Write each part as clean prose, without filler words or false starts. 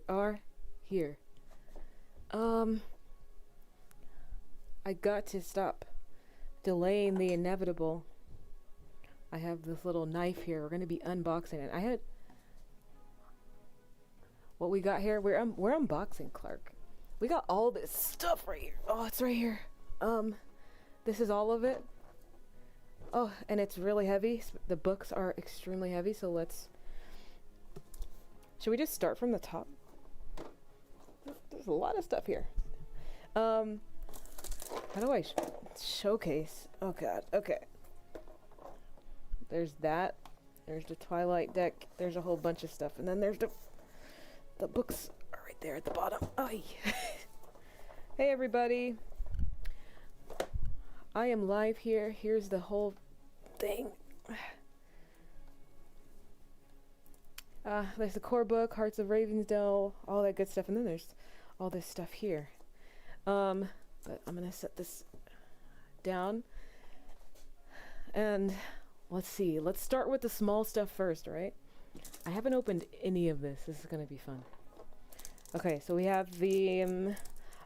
are here. I got to stop delaying the inevitable. I have this little knife here. We're going to be unboxing it. What we got here, we're unboxing, Clark. We got all this stuff right here. Oh, it's right here. This is all of it. Oh, and it's really heavy. The books are extremely heavy, so should we just start from the top? There's a lot of stuff here. How do I showcase? Oh god, okay. There's that. There's the Twilight Deck. There's a whole bunch of stuff. And then there's the books are right there at the bottom. Oy. Hey everybody. I am live here. Here's the whole thing. There's the corebook, Hearts of Ravensdale, all that good stuff. And then there's all this stuff here. But I'm gonna set this down. And let's see. Let's start with the small stuff first, right? I haven't opened any of this. This is gonna be fun. Okay, so we have the...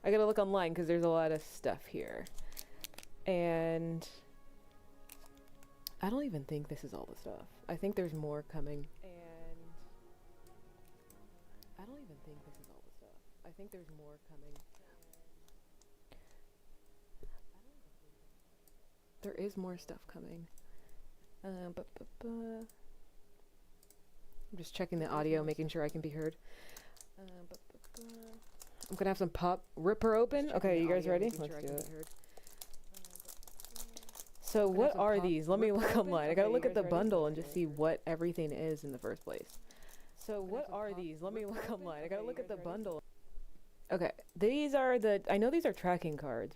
I gotta look online because there's a lot of stuff here. And... I don't even think this is all the stuff. I think there's more coming. And... I don't even think this is all the stuff. I think there's more coming. There is more stuff coming. I'm just checking the audio, making sure I can be heard. I'm gonna have some pop. Rip her open? Okay, you guys ready? Let's do it. So what are these? Let me look online. I gotta look at the bundle and just see what everything is in the first place. So what are these? Let me look online. I gotta look at the bundle. Okay, these are I know these are tracking cards.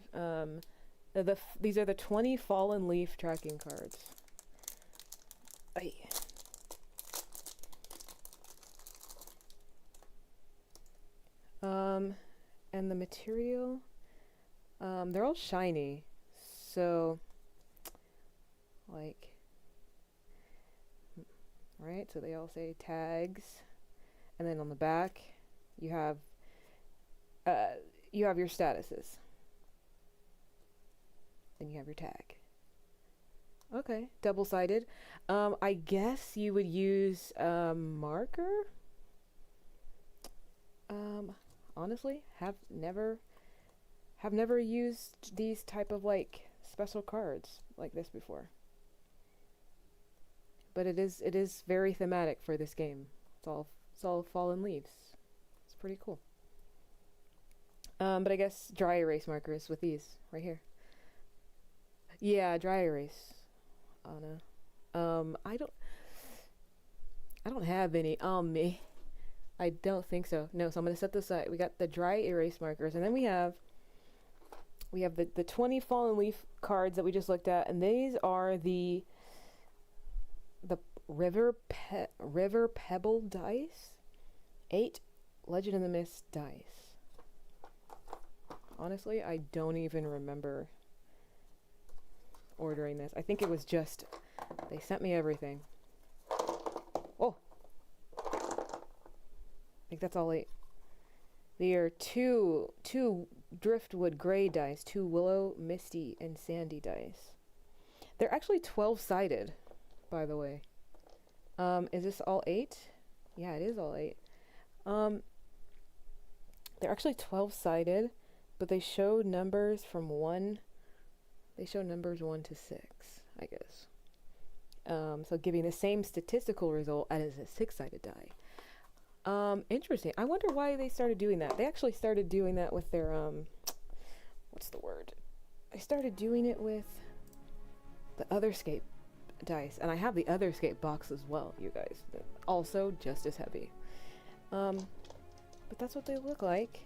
These are the 20 Fallen Leaf tracking cards. Aye. And the material, they're all shiny, so, like, right, so they all say tags, and then on the back, you have your statuses. Then you have your tag. Okay, double-sided. I guess you would use marker. Honestly, have never used these type of like special cards like this before. But it is very thematic for this game. It's all fallen leaves. It's pretty cool. But I guess dry erase markers with these right here. Yeah, dry erase. Anna. I don't have any on me. I don't think so. No, so I'm going to set this aside. We got the dry erase markers, and then we have the 20 Fallen Leaf cards that we just looked at, and these are the river pebble dice, 8 Legend of the Mist dice. Honestly, I don't even remember ordering this. I think it was just they sent me everything. Oh, I think that's all 8. They are two driftwood gray dice, 2 willow, misty, and sandy dice. They're actually 12-sided, by the way. Is this all 8? Yeah, it is all 8. They're actually 12-sided, but they show numbers from 1. They show numbers 1 to 6, I guess. So giving the same statistical result as a 6-sided die. Interesting. I wonder why they started doing that. They actually started doing that with their, what's the word? They started doing it with the Otherscape dice. And I have the Otherscape box as well, you guys. Also just as heavy. But that's what they look like.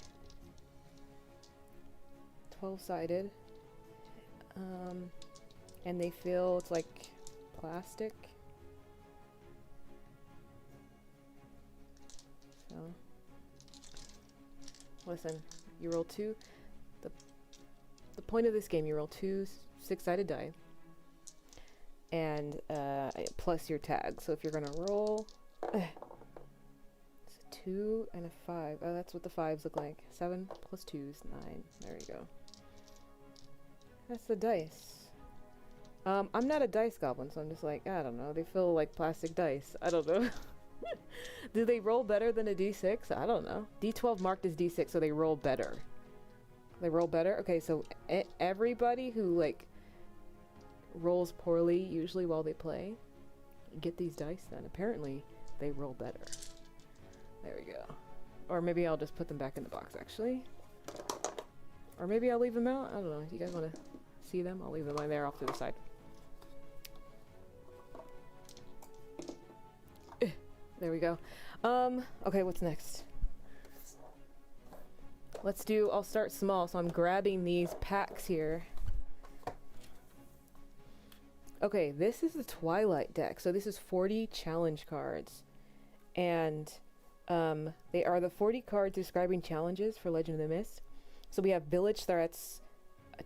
12-sided. And they feel, it's like plastic. So, listen, you roll 2. The point of this game, you roll 2 6-sided die, and plus your tag. So if you're gonna roll, it's a 2 and a 5. Oh, that's what the 5s look like. 7 plus 2 is 9. There you go. That's the dice. I'm not a dice goblin, so I'm just like, I don't know. They feel like plastic dice. I don't know. Do they roll better than a D6? I don't know. D12 marked as D6, so they roll better. They roll better? Okay, so everybody who, like, rolls poorly, usually while they play, get these dice then. Apparently, they roll better. There we go. Or maybe I'll just put them back in the box, actually. Or maybe I'll leave them out. I don't know. Do you guys want to see them? I'll leave them right there off to the side. There we go. Okay, what's next? I'll start small, so I'm grabbing these packs here. Okay, this is the Twilight Deck. So this is 40 challenge cards. And they are the 40 cards describing challenges for Legend of the Mist. So we have village threats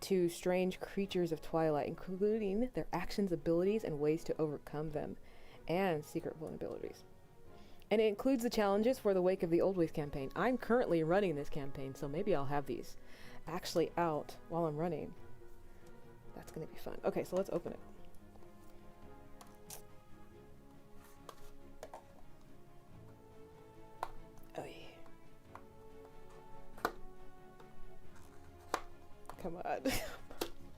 to strange creatures of Twilight, including their actions, abilities, and ways to overcome them, and secret vulnerabilities. And it includes the challenges for the Wake of the Old Ways campaign. I'm currently running this campaign, so maybe I'll have these actually out while I'm running. That's going to be fun. Okay, so let's open it. Oh, yeah. Come on.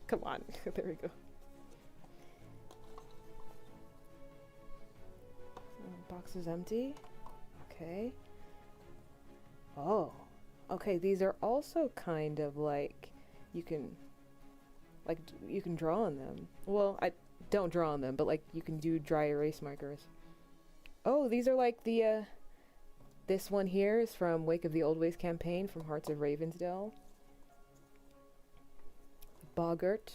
Come on. There we go. Box is empty. Okay. Oh. Okay, these are also kind of like you can draw on them. Well, I don't draw on them, but like you can do dry erase markers. Oh, these are like the this one here is from Wake of the Old Ways campaign from Hearts of Ravensdale. Boggart.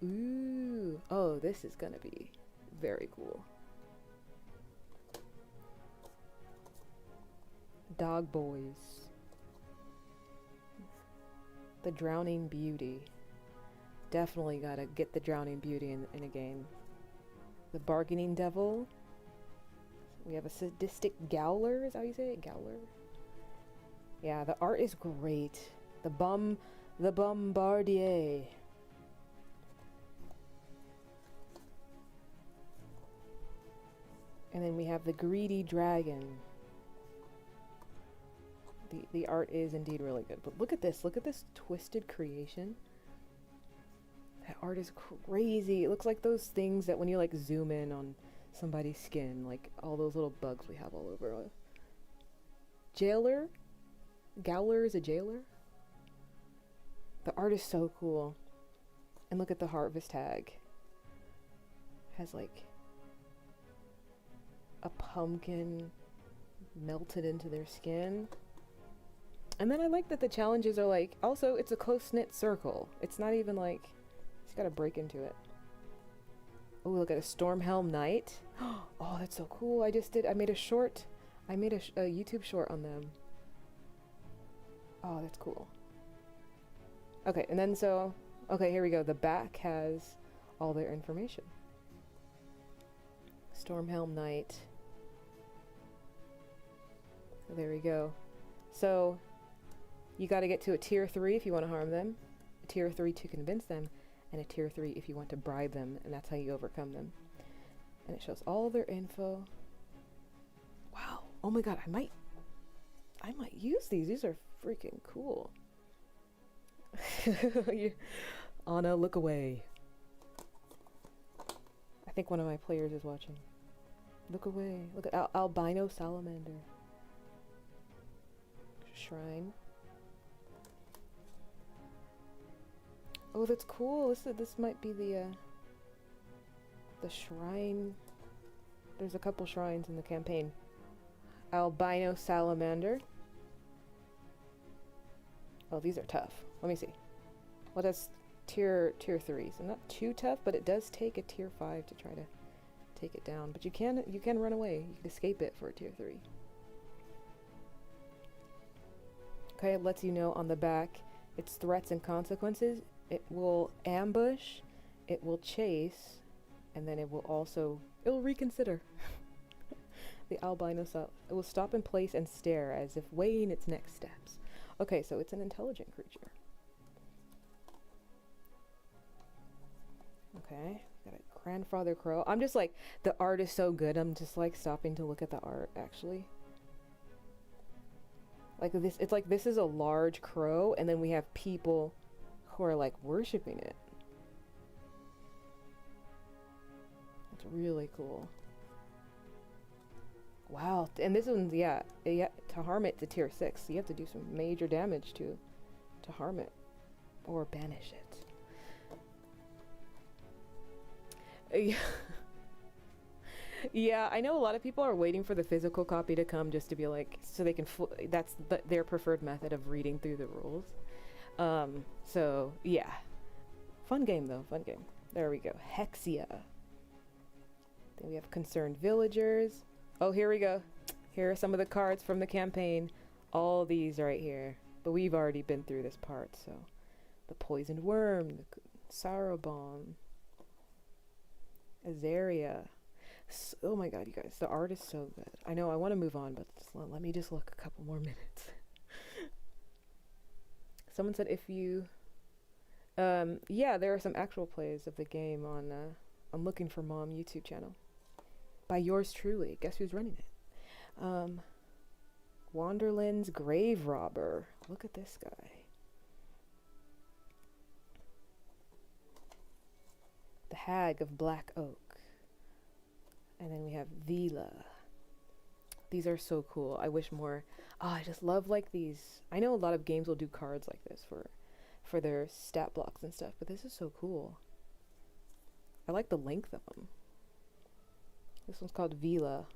Ooh. Oh, this is gonna be very cool. Dog Boys. The Drowning Beauty. Definitely gotta get the Drowning Beauty in a game. The Bargaining Devil. We have a Sadistic Gowler, is that how you say it? Gowler? Yeah, the art is great. The Bombardier. And then we have the Greedy Dragon. The art is indeed really good. But look at this twisted creation. That art is crazy. It looks like those things that when you like zoom in on somebody's skin, like all those little bugs we have all over. Jailer? Gowler is a jailer? The art is so cool. And look at the harvest tag. Has like a pumpkin melted into their skin. And then I like that the challenges are like, also it's a close-knit circle. It's not even like, you gotta break into it. Oh, look at a Stormhelm Knight. Oh, that's so cool. I made a YouTube short on them. Oh, that's cool. Okay, and then okay, here we go. The back has all their information. Stormhelm Knight. There we go. So, you got to get to a tier 3 if you want to harm them, a tier 3 to convince them, and a tier 3 if you want to bribe them, and that's how you overcome them. And it shows all their info. Wow. Oh my god, I might use these. These are freaking cool. Anna, look away. I think one of my players is watching. Look away. Look at albino salamander. Shrine. Oh, that's cool. This might be the shrine. There's a couple shrines in the campaign. Albino salamander. Oh, these are tough. Let me see. Well, that's tier 3, so not too tough, but it does take a tier 5 to try to take it down. But you can run away. You can escape it for a tier 3. Okay, it lets you know on the back its threats and consequences. It will ambush, it will chase, and then it'll reconsider. The albino cell. It will stop in place and stare as if weighing its next steps. Okay, so it's an intelligent creature. Okay, got a grandfather crow. I'm just like, the art is so good. I'm just like stopping to look at the art, actually. Like this, it's like this is a large crow, and then we have people who are like worshiping it. It's really cool. Wow, and this one's, yeah, to harm it to tier 6, so you have to do some major damage to harm it or banish it. Yeah, I know a lot of people are waiting for the physical copy to come just to be like, so they can, that's their preferred method of reading through the rules. So yeah, fun game though, fun game. There we go, Hexia. Then we have concerned villagers. Oh, here we go. Here are some of the cards from the campaign. All these right here, but we've already been through this part. So the poisoned worm, the sorrow bomb, Azaria. Oh my god, you guys, the art is so good. I know I want to move on, but just let me just look a couple more minutes. Someone said if you yeah, there are some actual plays of the game on I'm Looking for Mom YouTube channel by yours truly. Guess who's running it? Wanderland's Grave Robber. Look at this guy. The Hag of Black Oak. And then we have Vila. These are so cool. I wish more. Oh, I just love like these. I know a lot of games will do cards like this for their stat blocks and stuff, but this is so cool. I like the length of them. This one's called Vila.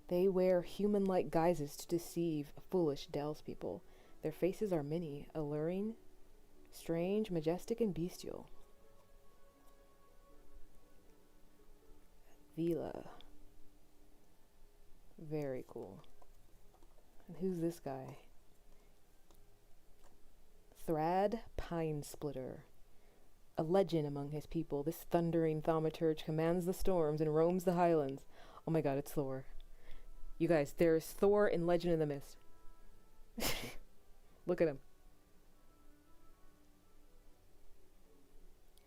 They wear human-like guises to deceive foolish Dells people. Their faces are many, alluring, strange, majestic, and bestial. Vila. Very cool. And who's this guy? Thrad Pine Splitter. A legend among his people, this thundering thaumaturge commands the storms and roams the highlands. Oh my god, it's Thor. You guys, there's Thor in Legend of the Mist. Look at him.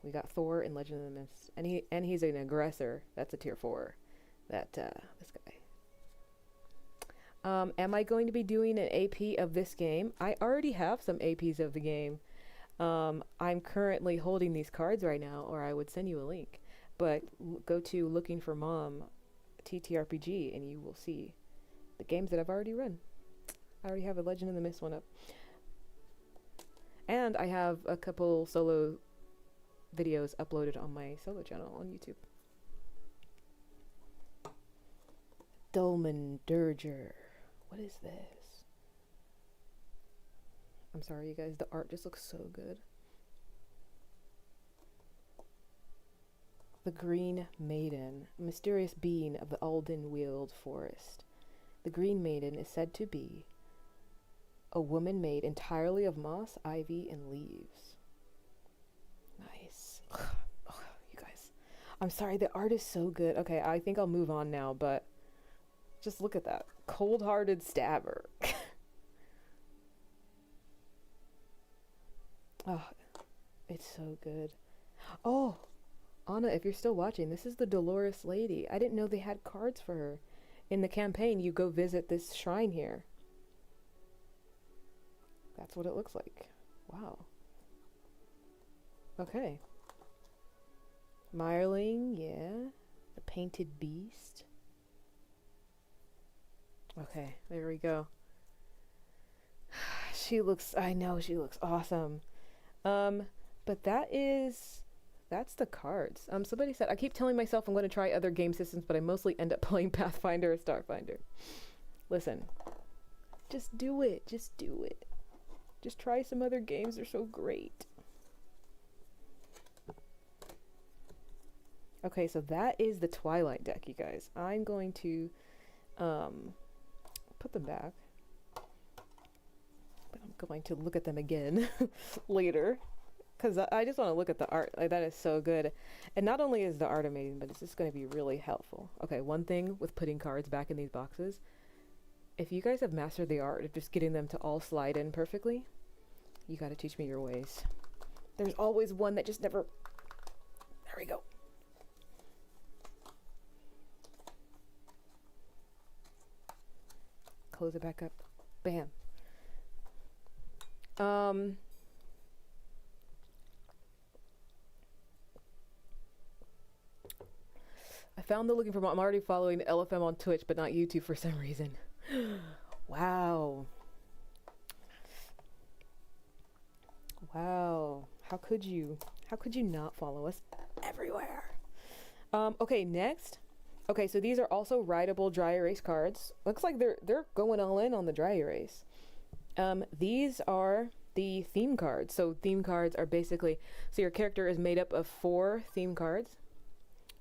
We got Thor in Legend of the Mist, and he's an aggressor. That's a tier 4. That this guy. Am I going to be doing an AP of this game? I already have some APs of the game. I'm currently holding these cards right now, or I would send you a link. But go to Looking for Mom TTRPG, and you will see the games that I've already run. I already have a Legend of the Mist one up, and I have a couple solo videos uploaded on my solo channel on YouTube. Dolmen Dirger. What is this? I'm sorry, you guys. The art just looks so good. The Green Maiden, a mysterious being of the Alden-Weald forest. The Green Maiden is said to be a woman made entirely of moss, ivy, and leaves. Nice. Oh, you guys. I'm sorry, the art is so good. Okay, I think I'll move on now, but just look at that. Cold-hearted stabber. Oh, it's so good. Oh, Anna, if you're still watching, this is the Dolores Lady. I didn't know they had cards for her. In the campaign, you go visit this shrine here. That's what it looks like. Wow. Okay. Mirling, yeah. The Painted Beast. Okay, there we go. She looks, I know, she looks awesome. But that's the cards. Somebody said, I keep telling myself I'm going to try other game systems, but I mostly end up playing Pathfinder or Starfinder. Listen, just do it. Just do it. Just try some other games. They're so great. Okay, so that is the Twilight deck, you guys. I'm going to put them back. But I'm going to look at them again later, because I just want to look at the art. Like, that is so good. And not only is the art amazing, but it's just going to be really helpful. Okay, one thing with putting cards back in these boxes, if you guys have mastered the art of just getting them to all slide in perfectly, you got to teach me your ways. There's always one that just never... There we go. Close it back up. Bam. I found the looking for... I'm already following LFM on Twitch, but not YouTube for some reason. Wow. Wow. How could you? How could you not follow us everywhere? Okay, next. Okay, so these are also writable dry erase cards. Looks like they're going all in on the dry erase. These are the theme cards. So theme cards are basically, so your character is made up of 4 theme cards.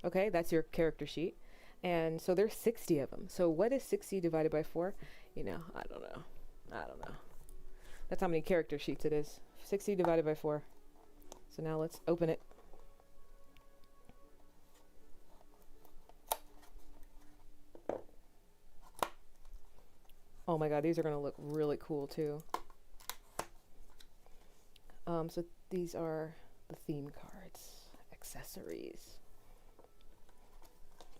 Okay, that's your character sheet. And so there's 60 of them. So what is 60 divided by 4? You know, I don't know. That's how many character sheets it is. 60 divided by 4. So now let's open it. Oh my god, these are going to look really cool too. So these are the theme cards, accessories.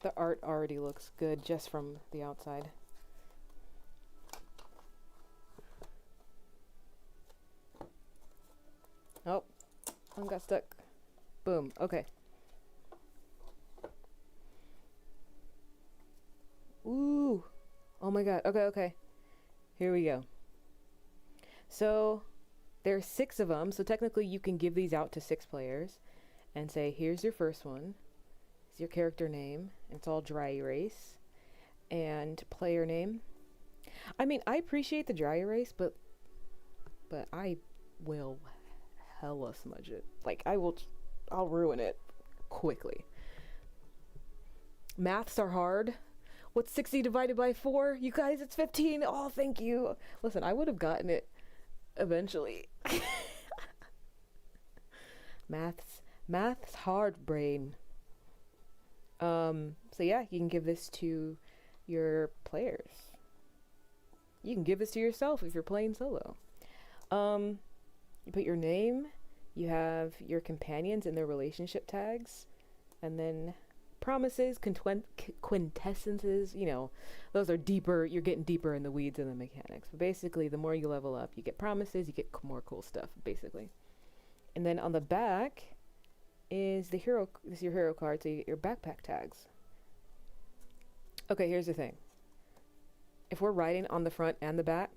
The art already looks good just from the outside. Oh, one got stuck. Boom, okay. Ooh, oh my god, okay. Here we go. So there's 6 of them, so technically you can give these out to 6 players and say, here's your first one. It's your character name. It's all dry erase. And player name. I mean, I appreciate the dry erase, but I will hella smudge it. Like, I'll ruin it quickly. Maths are hard. What's 60 divided by 4? You guys, it's 15. Oh, thank you. Listen, I would have gotten it eventually. Math's hard, brain. So yeah, you can give this to your players. You can give this to yourself if you're playing solo. You put your name, you have your companions and their relationship tags, and then promises, quintessences, you know, those are deeper, you're getting deeper in the weeds in the mechanics. But basically, the more you level up, you get promises, you get more cool stuff, basically. And then on the back is the hero, this is your hero card, so you get your backpack tags. Okay, here's the thing. If we're writing on the front and the back,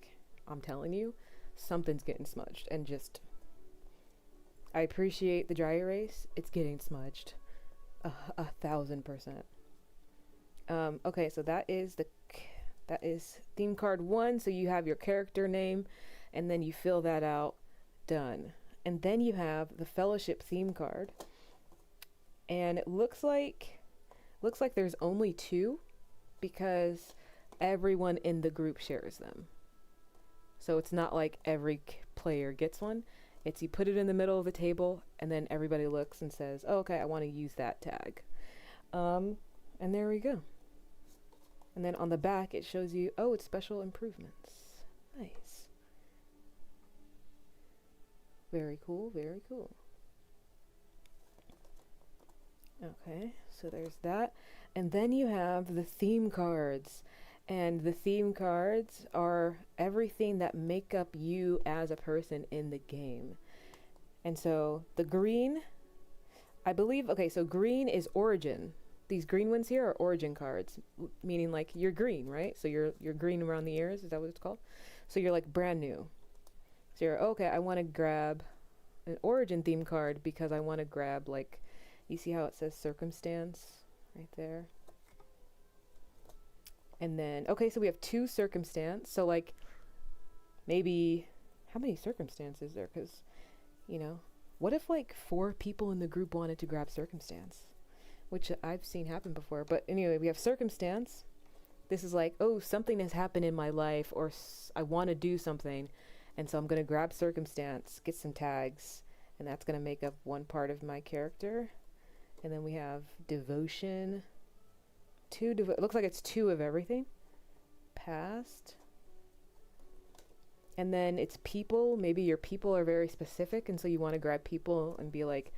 I'm telling you, something's getting smudged. And just, I appreciate the dry erase, it's getting smudged. 1,000%. Okay, so that is theme card 1, so you have your character name, and then you fill that out, done. And then you have the fellowship theme card. And it looks like there's only 2 because everyone in the group shares them. So it's not like every player gets one. It's you put it in the middle of the table and then everybody looks and says, oh, okay, I want to use that tag. And there we go. And then on the back it shows you, oh, it's special improvements. Nice. Very cool, very cool. Okay, so there's that. And then you have the theme cards. And the theme cards are everything that make up you as a person in the game. And so the green, I believe, okay, so green is origin. These green ones here are origin cards, meaning like you're green, right? So you're green around the ears, is that what it's called? So you're like brand new. So you're, okay, I want to grab an origin theme card because I want to grab, like, you see how it says circumstance right there? And then, okay, so we have 2 circumstance. So, like, maybe, how many circumstances there? Because, you know, what if, like, 4 people in the group wanted to grab circumstance? Which I've seen happen before. But anyway, we have circumstance. This is like, oh, something has happened in my life, or I want to do something. And so I'm going to grab circumstance, get some tags, and that's going to make up one part of my character. And then we have devotion. It looks like it's 2 of everything. Past. And then it's people. Maybe your people are very specific, and so you want to grab people and be like,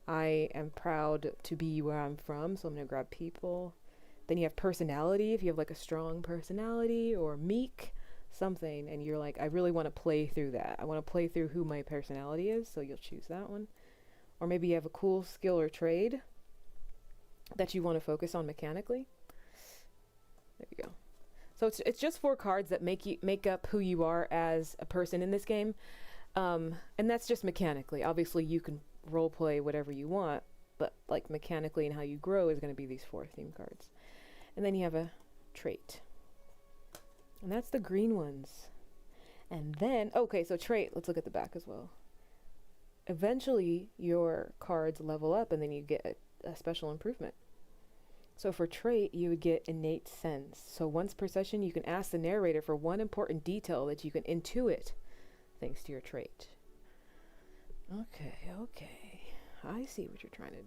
I am proud to be where I'm from, so I'm going to grab people. Then you have personality, if you have like a strong personality, or meek, something, and you're like, I really want to play through that. I want to play through who my personality is, so you'll choose that one. Or maybe you have a cool skill or trade that you want to focus on mechanically. There you go. So it's just 4 cards that make up who you are as a person in this game, and that's just mechanically. Obviously, you can role play whatever you want, but like mechanically and how you grow is going to be these 4 theme cards. And then you have a trait, and that's the green ones. And then okay, so trait. Let's look at the back as well. Eventually, your cards level up, and then you get a special improvement. So for trait, you would get innate sense. So once per session, you can ask the narrator for one important detail that you can intuit thanks to your trait. Okay. I see what you're trying to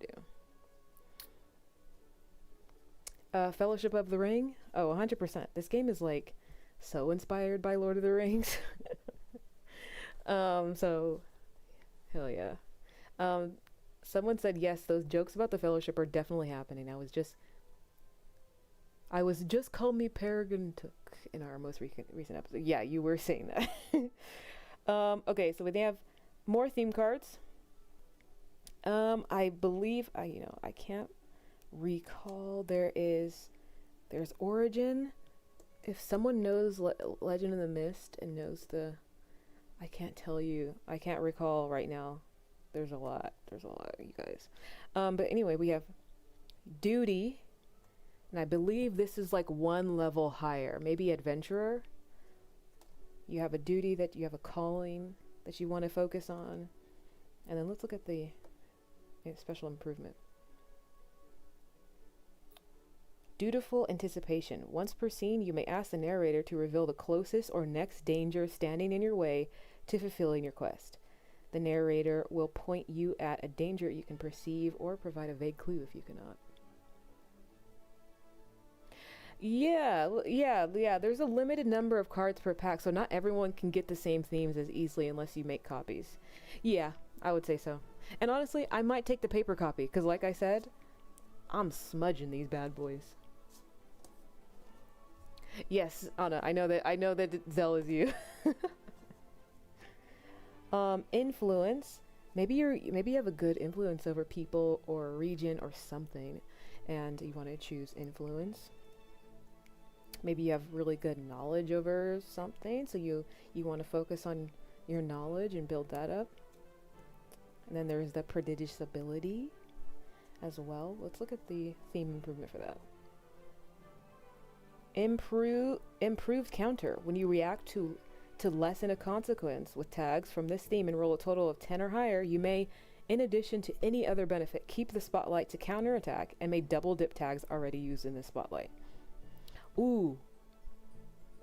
do. Fellowship of the Ring. Oh, 100%. This game is like so inspired by Lord of the Rings. So hell yeah. Someone said yes, those jokes about the Fellowship are definitely happening. I was just called me Peregrine Took in our most recent episode. Yeah, you were saying that. Okay, so we have more theme cards. I believe I can't recall. There's Origin. If someone knows Legend of the Mist and knows I can't tell you. I can't recall right now. There's a lot, you guys. But anyway, we have Duty. And I believe this is like 1 level higher. Maybe Adventurer. You have a duty that you have a calling that you want to focus on. And then let's look at the special improvement. Dutiful anticipation. Once per scene, you may ask the narrator to reveal the closest or next danger standing in your way to fulfilling your quest. The narrator will point you at a danger you can perceive or provide a vague clue if you cannot. Yeah, there's a limited number of cards per pack, so not everyone can get the same themes as easily unless you make copies. Yeah, I would say so. And honestly, I might take the paper copy, because like I said, I'm smudging these bad boys. Yes, Anna, I know that Zell is you. Influence. Maybe you have a good influence over people or a region or something, and you want to choose influence. Maybe you have really good knowledge over something, so you want to focus on your knowledge and build that up. And then there's the prodigious ability as well. Let's look at the theme improvement for that. Improved counter. When you react to lessen a consequence with tags from this theme and roll a total of 10 or higher, you may, in addition to any other benefit, keep the spotlight to counterattack and may double dip tags already used in the spotlight. Ooh.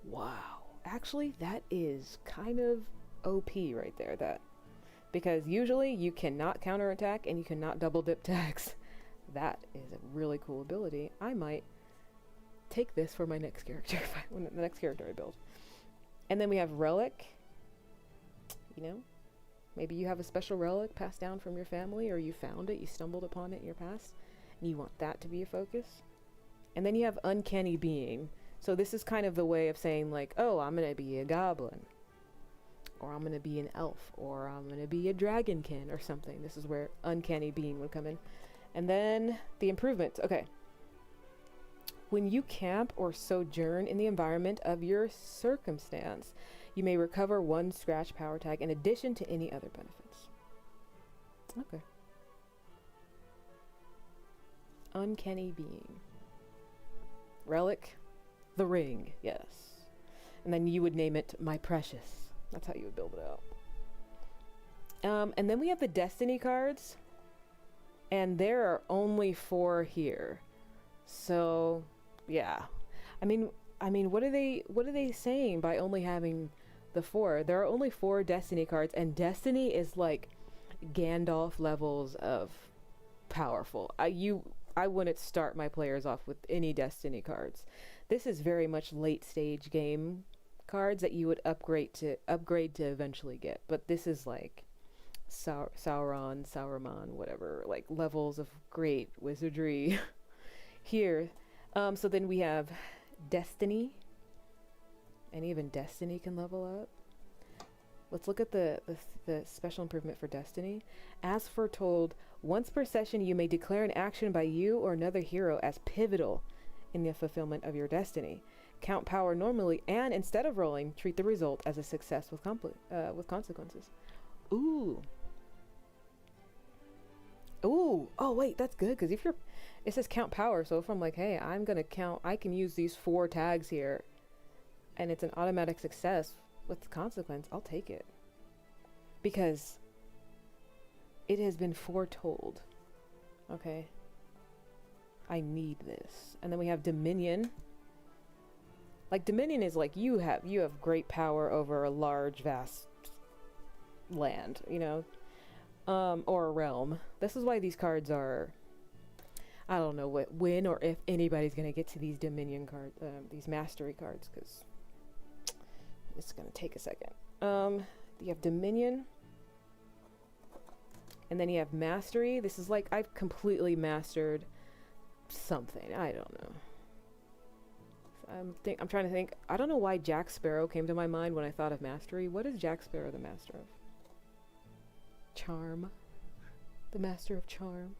Wow. Actually, that is kind of OP right there. Because usually you cannot counterattack and you cannot double dip tags. That is a really cool ability. I might take this for my next character, the next character I build. And then we have relic. Maybe you have a special relic passed down from your family, or you found it, you stumbled upon it in your past, and you want that to be a focus. And then you have uncanny being. So this is kind of the way of saying like, oh, I'm going to be a goblin, or I'm going to be an elf, or I'm going to be a dragonkin or something. This is where uncanny being would come in. And then the improvements. Okay. When you camp or sojourn in the environment of your circumstance, you may recover 1 scratch power tag in addition to any other benefits. Okay. Uncanny being. Relic. The ring. Yes. And then you would name it My Precious. That's how you would build it out. And then we have the Destiny cards. And there are only 4 here. So, yeah. I mean, what are they saying by only having the 4? There are only 4 Destiny cards, and Destiny is like Gandalf levels of powerful. I wouldn't start my players off with any Destiny cards. This is very much late stage game cards that you would upgrade to eventually get. But this is like Sauron, whatever, like levels of great wizardry here. So then we have Destiny, and even Destiny can level up. Let's look at the special improvement for Destiny. As foretold, once per session you may declare an action by you or another hero as pivotal in the fulfillment of your destiny. Count power normally, and instead of rolling, treat the result as a success with consequences. Ooh. Ooh. Oh wait, that's good, because if it says count power, so if I'm like, hey, I'm gonna count, I can use these 4 tags here, and it's an automatic success with consequence, I'll take it. Because it has been foretold. Okay. I need this. And then we have Dominion. Like, Dominion is like, you have great power over a large, vast land, you know? Or a realm. This is why these cards are, I don't know when or if anybody's gonna get to these Dominion cards, these Mastery cards, because it's gonna take a second. You have Dominion, and then you have Mastery. This is like, I've completely mastered something. I don't know. I'm trying to think. I don't know why Jack Sparrow came to my mind when I thought of Mastery. What is Jack Sparrow the master of? Charm. The master of charm.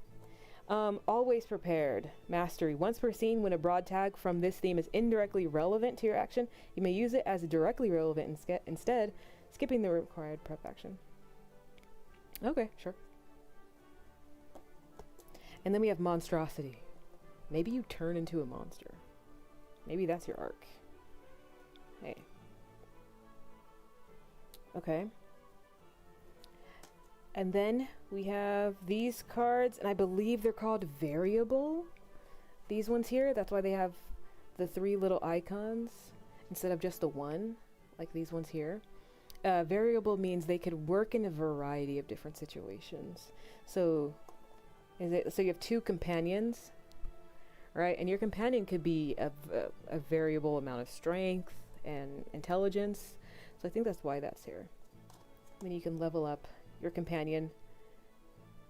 Always prepared. Mastery. Once per scene, when a broad tag from this theme is indirectly relevant to your action, you may use it as directly relevant instead, skipping the required prep action. Okay, sure. And then we have Monstrosity. Maybe you turn into a monster. Maybe that's your arc. Hey. Okay. And then we have these cards, and I believe they're called variable. These ones here, that's why they have the 3 little icons instead of just the 1, like these ones here. Variable means they could work in a variety of different situations. So you have 2 companions, right? And your companion could be a variable amount of strength and intelligence. So I think that's why that's here. Then you can level up your companion.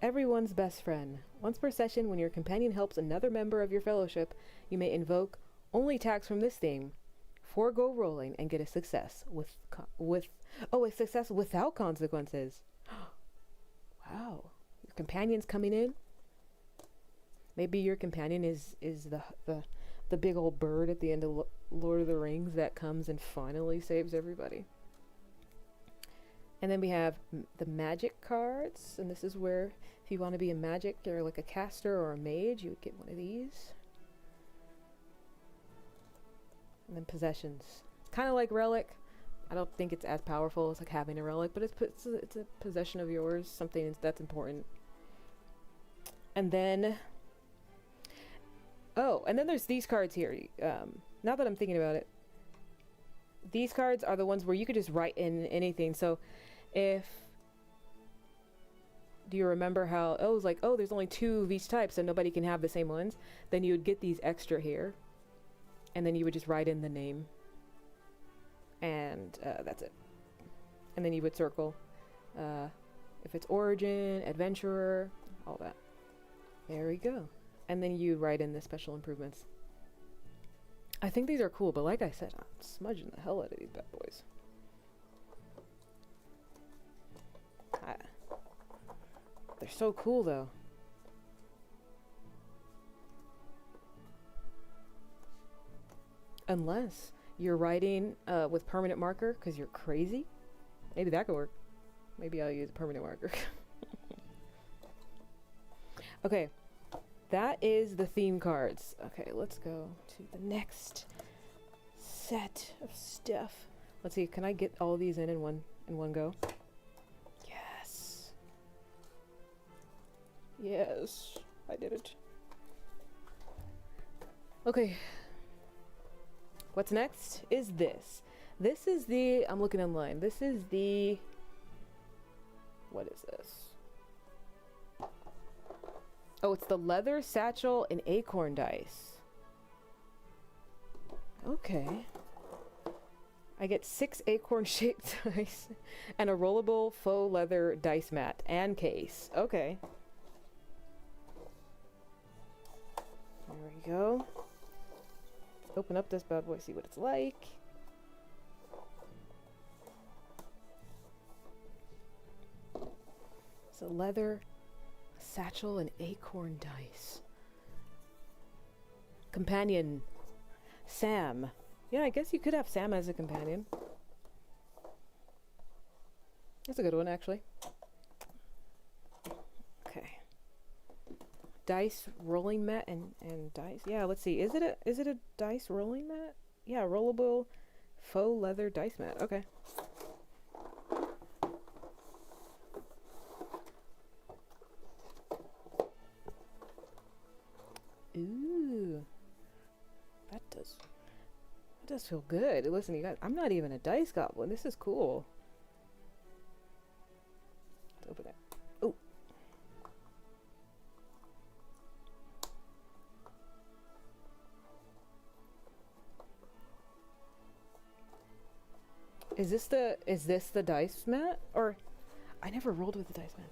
Everyone's best friend. Once per session, when your companion helps another member of your fellowship, you may invoke only tags from this theme, forego rolling, and get a success a success without consequences. Wow. Your companion's coming in. Maybe your companion is the big old bird at the end of Lord of the Rings that comes and finally saves everybody. And then we have the magic cards, and this is where if you want to be a magic or like a caster or a mage, you would get one of these. And then possessions. Kind of like relic. I don't think it's as powerful as like having a relic, but it's a possession of yours, something that's important. And then and then there's these cards here. Now that I'm thinking about it, these cards are the ones where you could just write in anything. So do you remember how it was like, there's only 2 of each type, so nobody can have the same ones? Then you would get these extra here, and then you would just write in the name, and that's it. And then you would circle if it's origin, adventurer, all that. There we go. And then you write in the special improvements. I think these are cool, but like I said, I'm smudging the hell out of these bad boys. They're so cool, though. Unless you're writing with permanent marker because you're crazy. Maybe that could work. Maybe I'll use a permanent marker. Okay. That is the theme cards. Okay, let's go to the next set of stuff. Let's see, can I get all these in one go? Yes. Yes, I did it. Okay. What's next is this. This is the, I'm looking online. This is the, what is this? Oh, it's the leather, satchel, and acorn dice. Okay. I get 6 acorn-shaped dice and a rollable faux leather dice mat and case. Okay. There we go. Let's open up this bad boy, see what it's like. It's a leather, satchel, and acorn dice. Companion, Sam. Yeah, I guess you could have Sam as a companion. That's a good one, actually. Okay. Dice rolling mat and dice. Yeah, let's see. Is it a dice rolling mat? Yeah, rollable faux leather dice mat. Okay. Ooh. That does feel good. Listen, you guys, I'm not even a dice goblin. This is cool. Let's open it. Oh. Is this the dice mat? Or I never rolled with the dice mat.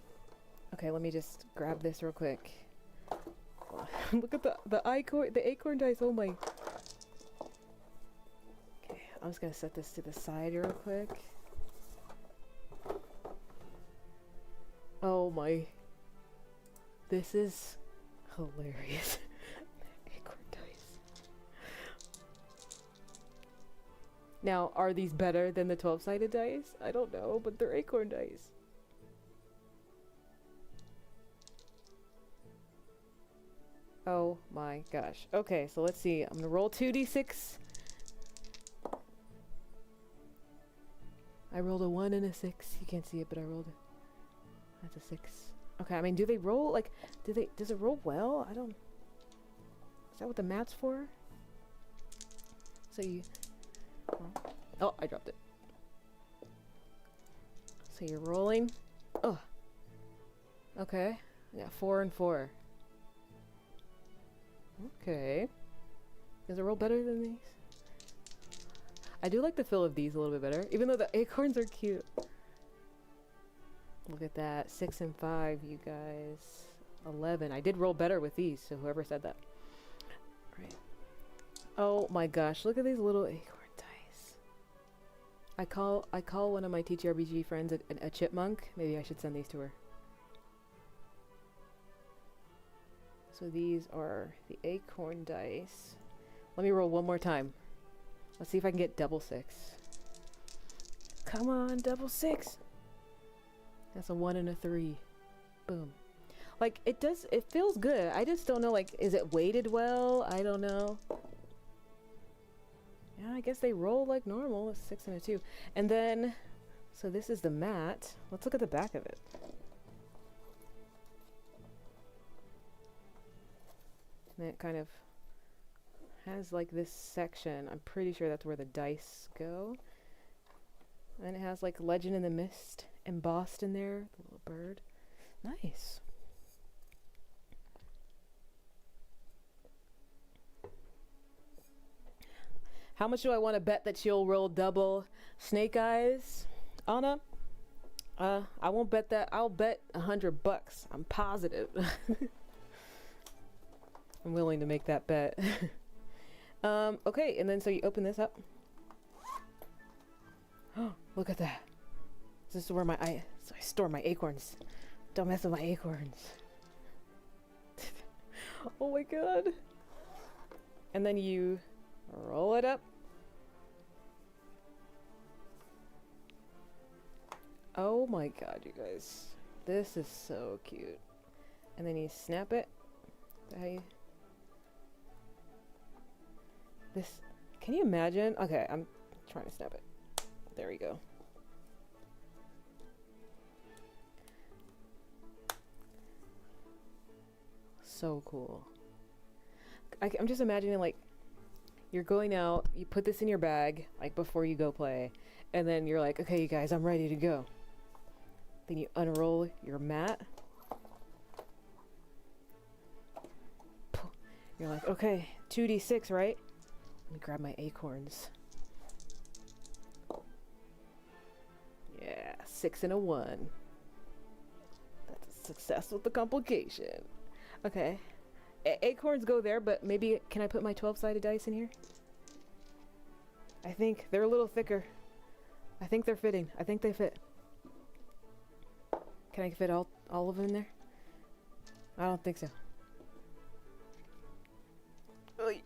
Okay, let me just grab this real quick. Look at the acorn dice. Oh my. Okay, I'm just gonna set this to the side real quick. Oh my. This is hilarious. Acorn dice. Now, are these better than the 12-sided dice? I don't know, but they're acorn dice. Oh my gosh. Okay, so let's see. I'm gonna roll 2d6. I rolled a 1 and a 6. You can't see it, but I rolled it. That's a 6. Okay, I mean, do they roll, like, does it roll well? I don't... Is that what the mat's for? So you... Oh, I dropped it. So you're rolling. Oh. Okay. Yeah, 4 and 4. Okay. Does it roll better than these? I do like the feel of these a little bit better, even though the acorns are cute. Look at that. 6 and 5, you guys. 11. I did roll better with these, so whoever said that. Right. Oh my gosh, look at these little acorn dice. I call one of my TTRPG friends a chipmunk. Maybe I should send these to her. So these are the acorn dice. Let me roll one more time. Let's see if I can get double 6. Come on, double 6. That's a 1 and a 3. Boom. Like, it feels good. I just don't know, like, is it weighted well? I don't know. Yeah, I guess they roll like normal. A 6 and a 2. And then, so this is the mat. Let's look at the back of it. And it kind of has like this section. I'm pretty sure that's where the dice go. And it has like Legend in the Mist embossed in there. The little bird. Nice. How much do I want to bet that she'll roll double snake eyes? Anna? I won't bet that. I'll bet $100. I'm positive. I'm willing to make that bet. Okay, and then so you open this up. Oh, look at that. This is where I store my acorns. Don't mess with my acorns. Oh my god. And then you roll it up. Oh my god, you guys. This is so cute. And then you snap it. This, can you imagine? Okay, I'm trying to snap it. There we go. So cool. I'm just imagining, like, you're going out, you put this in your bag, like, before you go play, and then you're like, okay, you guys, I'm ready to go. Then you unroll your mat. You're like, okay, 2d6, right? Let me grab my acorns. Yeah, 6 and a 1. That's a success with the complication. Okay. Acorns go there, but maybe can I put my 12-sided dice in here? I think they're a little thicker. I think they're fitting. I think they fit. Can I fit all of them in there? I don't think so. Oy.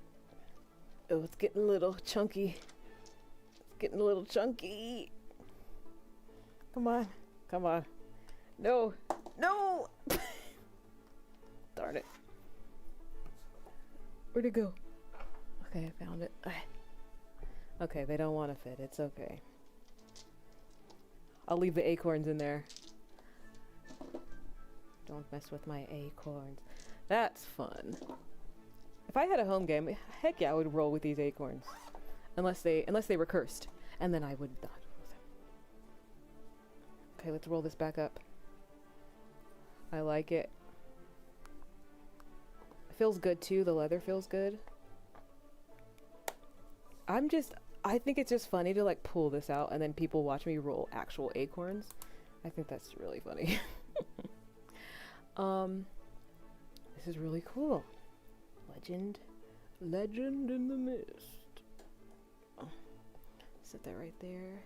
Oh, it's getting a little chunky. It's getting a little chunky. Come on. Come on. No. No! Darn it. Where'd it go? Okay, I found it. Okay, they don't want to fit. It's okay. I'll leave the acorns in there. Don't mess with my acorns. That's fun. If I had a home game, heck yeah, I would roll with these acorns. Unless they were cursed. And then I would not roll with them. Okay, let's roll this back up. I like it. It feels good too. The leather feels good. I think it's just funny to like pull this out and then people watch me roll actual acorns. I think that's really funny. This is really cool. Legend in the Mist. Oh, set that right there.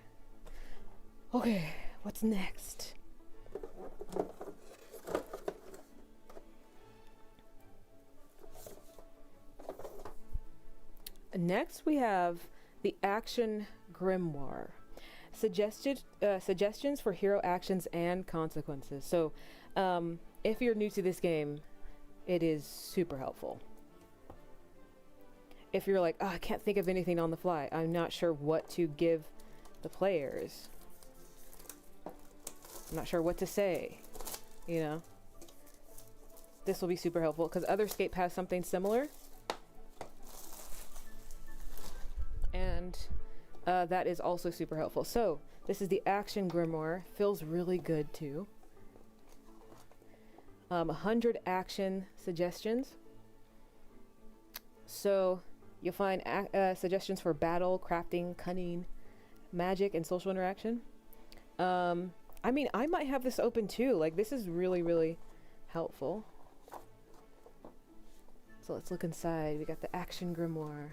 Okay, what's next? Next we have the Action Grimoire. Suggestions for hero actions and consequences. So, if you're new to this game, it is super helpful. If you're like, oh, I can't think of anything on the fly, I'm not sure what to give the players, I'm not sure what to say, you know, this will be super helpful because Otherscape has something similar. And that is also super helpful. So this is the Action Grimoire. Feels really good too. 100 action suggestions. So you'll find suggestions for battle, crafting, cunning, magic, and social interaction. I mean, I might have this open too. Like, this is really, really helpful. So let's look inside. We got the Action Grimoire.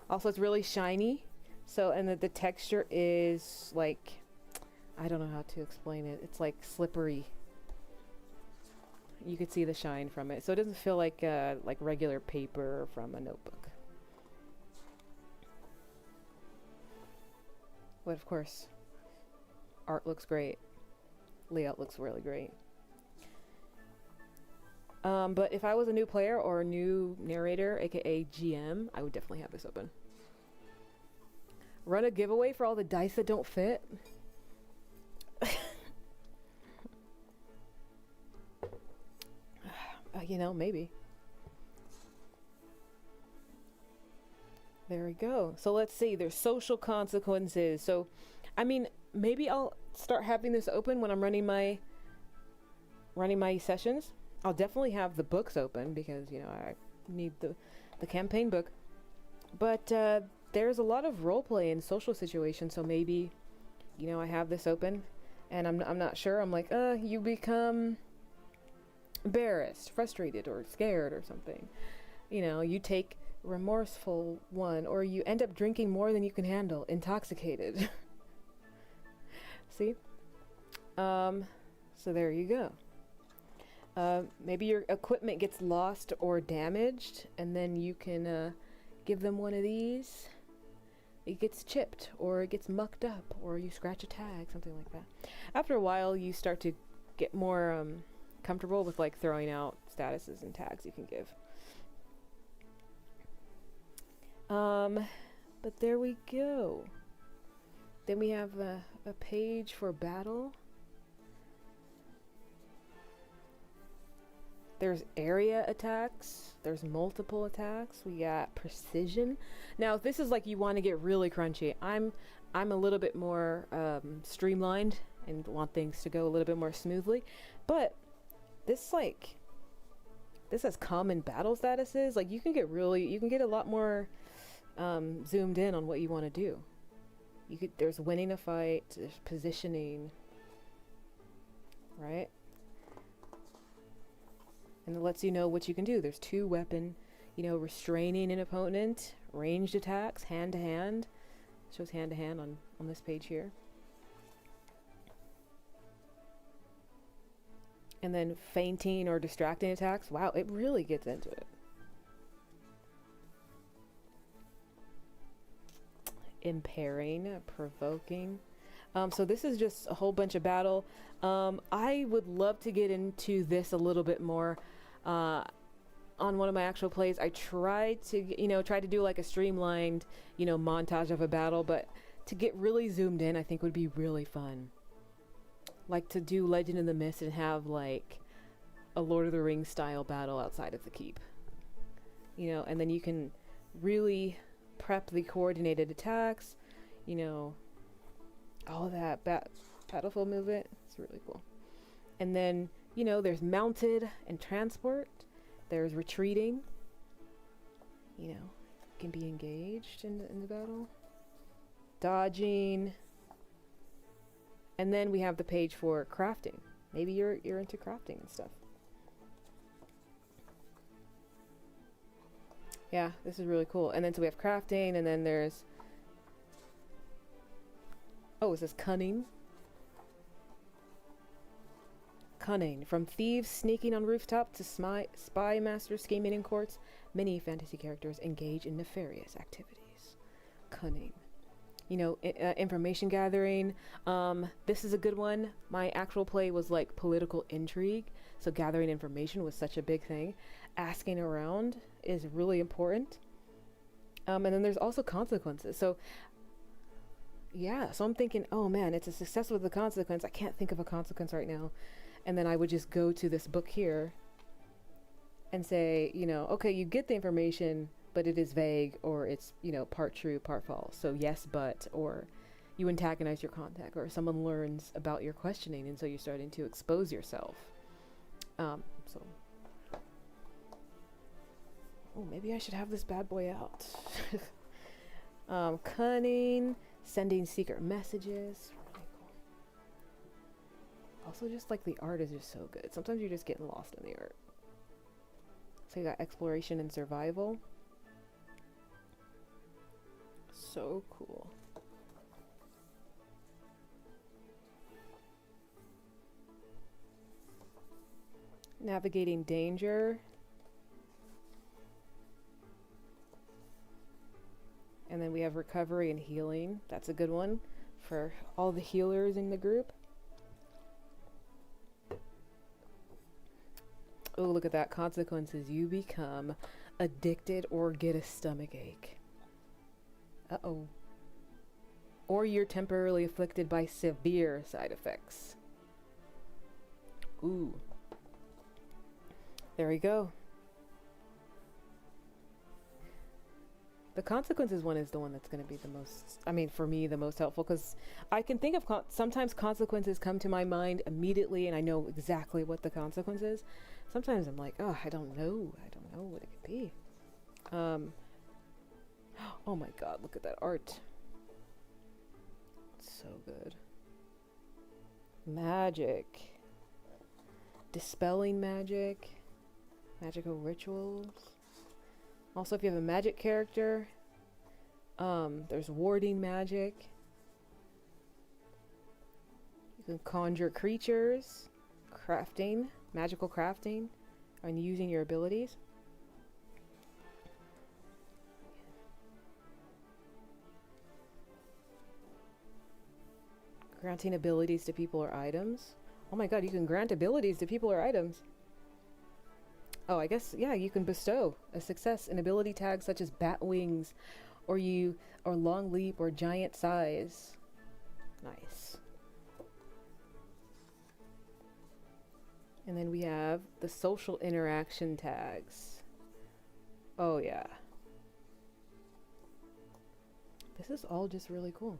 Also, it's really shiny. So, and the texture is like, I don't know how to explain it. It's like slippery. You could see the shine from it. So it doesn't feel like regular paper from a notebook. But of course, art looks great. Layout looks really great. But if I was a new player or a new narrator, aka GM, I would definitely have this open. Run a giveaway for all the dice that don't fit. You know, maybe. There we go. So let's see. There's social consequences. So, I mean, maybe I'll start having this open when I'm running my sessions. I'll definitely have the books open because, you know, I need the campaign book. But there's a lot of roleplay in social situations, so maybe, you know, I have this open and I'm not sure. I'm like, you become embarrassed, frustrated, or scared or something. You know, you take remorseful one, or you end up drinking more than you can handle, intoxicated. See? So there you go. Maybe your equipment gets lost or damaged, and then you can give them one of these. It gets chipped, or it gets mucked up, or you scratch a tag, something like that. After a while, you start to get more comfortable with like throwing out statuses and tags you can give. But there we go. Then we have a page for battle. There's area attacks. There's multiple attacks. We got precision. Now, if this is like you want to get really crunchy, I'm a little bit more streamlined and want things to go a little bit more smoothly. But this This has common battle statuses. Like you can get a lot more zoomed in on what you want to do. There's winning a fight, there's positioning, right? And it lets you know what you can do. There's 2 weapon, restraining an opponent, ranged attacks, hand to hand. Shows hand to hand on this page here. And then feinting or distracting attacks. Wow, it really gets into it. Impairing, provoking. So this is just a whole bunch of battle. I would love to get into this a little bit more on one of my actual plays. I tried to do like a streamlined, montage of a battle, but to get really zoomed in, I think would be really fun. Like to do Legend in the Mist and have like a Lord of the Rings style battle outside of the keep. And then you can really prep the coordinated attacks, all that battlefield movement. It's really cool. And then, there's mounted and transport. There's retreating. Can be engaged in the battle. Dodging. And then we have the page for crafting. Maybe you're into crafting and stuff. Yeah, this is really cool. And then so we have crafting, and then there's... Oh, it says cunning. Cunning. From thieves sneaking on rooftop to spy masters scheming in courts, many fantasy characters engage in nefarious activities. Cunning. Information gathering. This is a good one. My actual play was like political intrigue, so gathering information was such a big thing. Asking around is really important. And then there's also consequences. So I'm thinking, oh man, it's a success with a consequence. I can't think of a consequence right now. And then I would just go to this book here and say, okay, you get the information, but it is vague, or it's, part true, part false. So yes, but, or you antagonize your contact, or someone learns about your questioning, and so you're starting to expose yourself. Oh, maybe I should have this bad boy out. Cunning, sending secret messages. Really cool. Also, just like the art is just so good. Sometimes you're just getting lost in the art. So you got exploration and survival. So cool. Navigating danger. And then we have recovery and healing. That's a good one for all the healers in the group. Oh, look at that. Consequences. You become addicted or get a stomach ache. Uh-oh. Or you're temporarily afflicted by severe side effects. Ooh. There we go. The consequences one is the one that's going to be the most, for me, the most helpful, because I can think of, sometimes consequences come to my mind immediately and I know exactly what the consequence is. Sometimes I'm like, oh, I don't know what it could be. Oh my god, look at that art. It's so good. Magic. Dispelling magic. Magical rituals. Also, if you have a magic character, there's warding magic. You can conjure creatures, crafting, magical crafting, and using your abilities. Granting abilities to people or items. Oh my god, you can grant abilities to people or items. Oh, I guess, yeah, you can bestow a success, an ability tag such as bat wings, or long leap, or giant size. Nice. And then we have the social interaction tags. Oh yeah. This is all just really cool.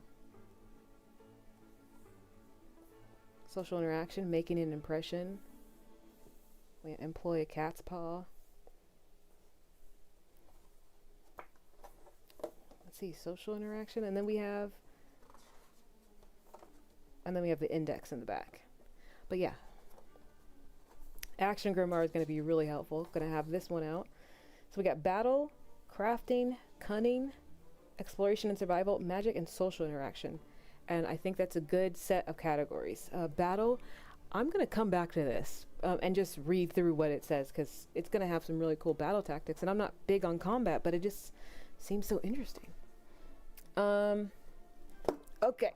Social interaction, making an impression. We employ a cat's paw. see, social interaction, and then we have the index in the back. But yeah, Action Grimoire is going to be really helpful. Going to have this one out. So we got battle, crafting, cunning, exploration and survival, magic, and social interaction. And I think that's a good set of categories. Battle, I'm going to come back to this and just read through what it says, because it's going to have some really cool battle tactics. And I'm not big on combat, but it just seems so interesting. Okay.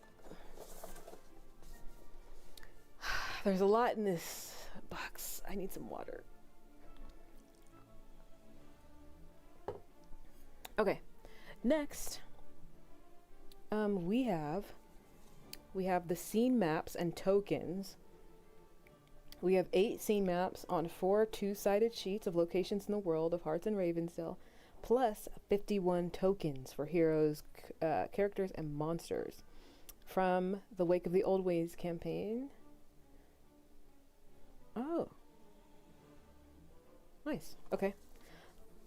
There's a lot in this box. I need some water. Okay. Next, we have the scene maps and tokens. We have 8 scene maps on 4 two-sided sheets of locations in the world of Hearts and Ravensdale, plus 51 tokens for heroes, characters, and monsters from the Wake of the Old Ways campaign. Oh. Nice. Okay.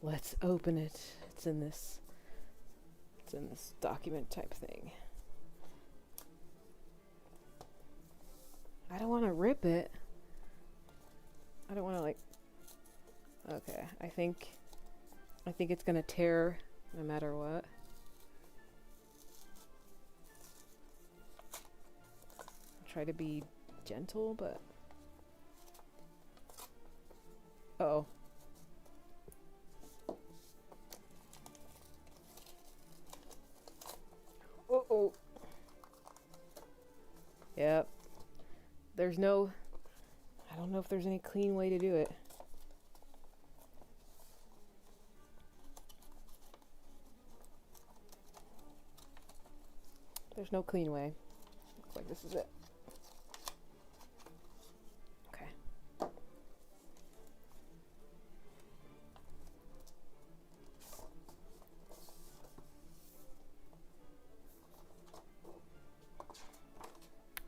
Let's open it. It's in this document type thing. I don't want to rip it. I don't want to, like... Okay. I think it's going to tear no matter what. I'll try to be gentle, but... Uh-oh. Uh-oh. Yep. There's no... I don't know if there's any clean way to do it. There's no clean way. Looks like this is it.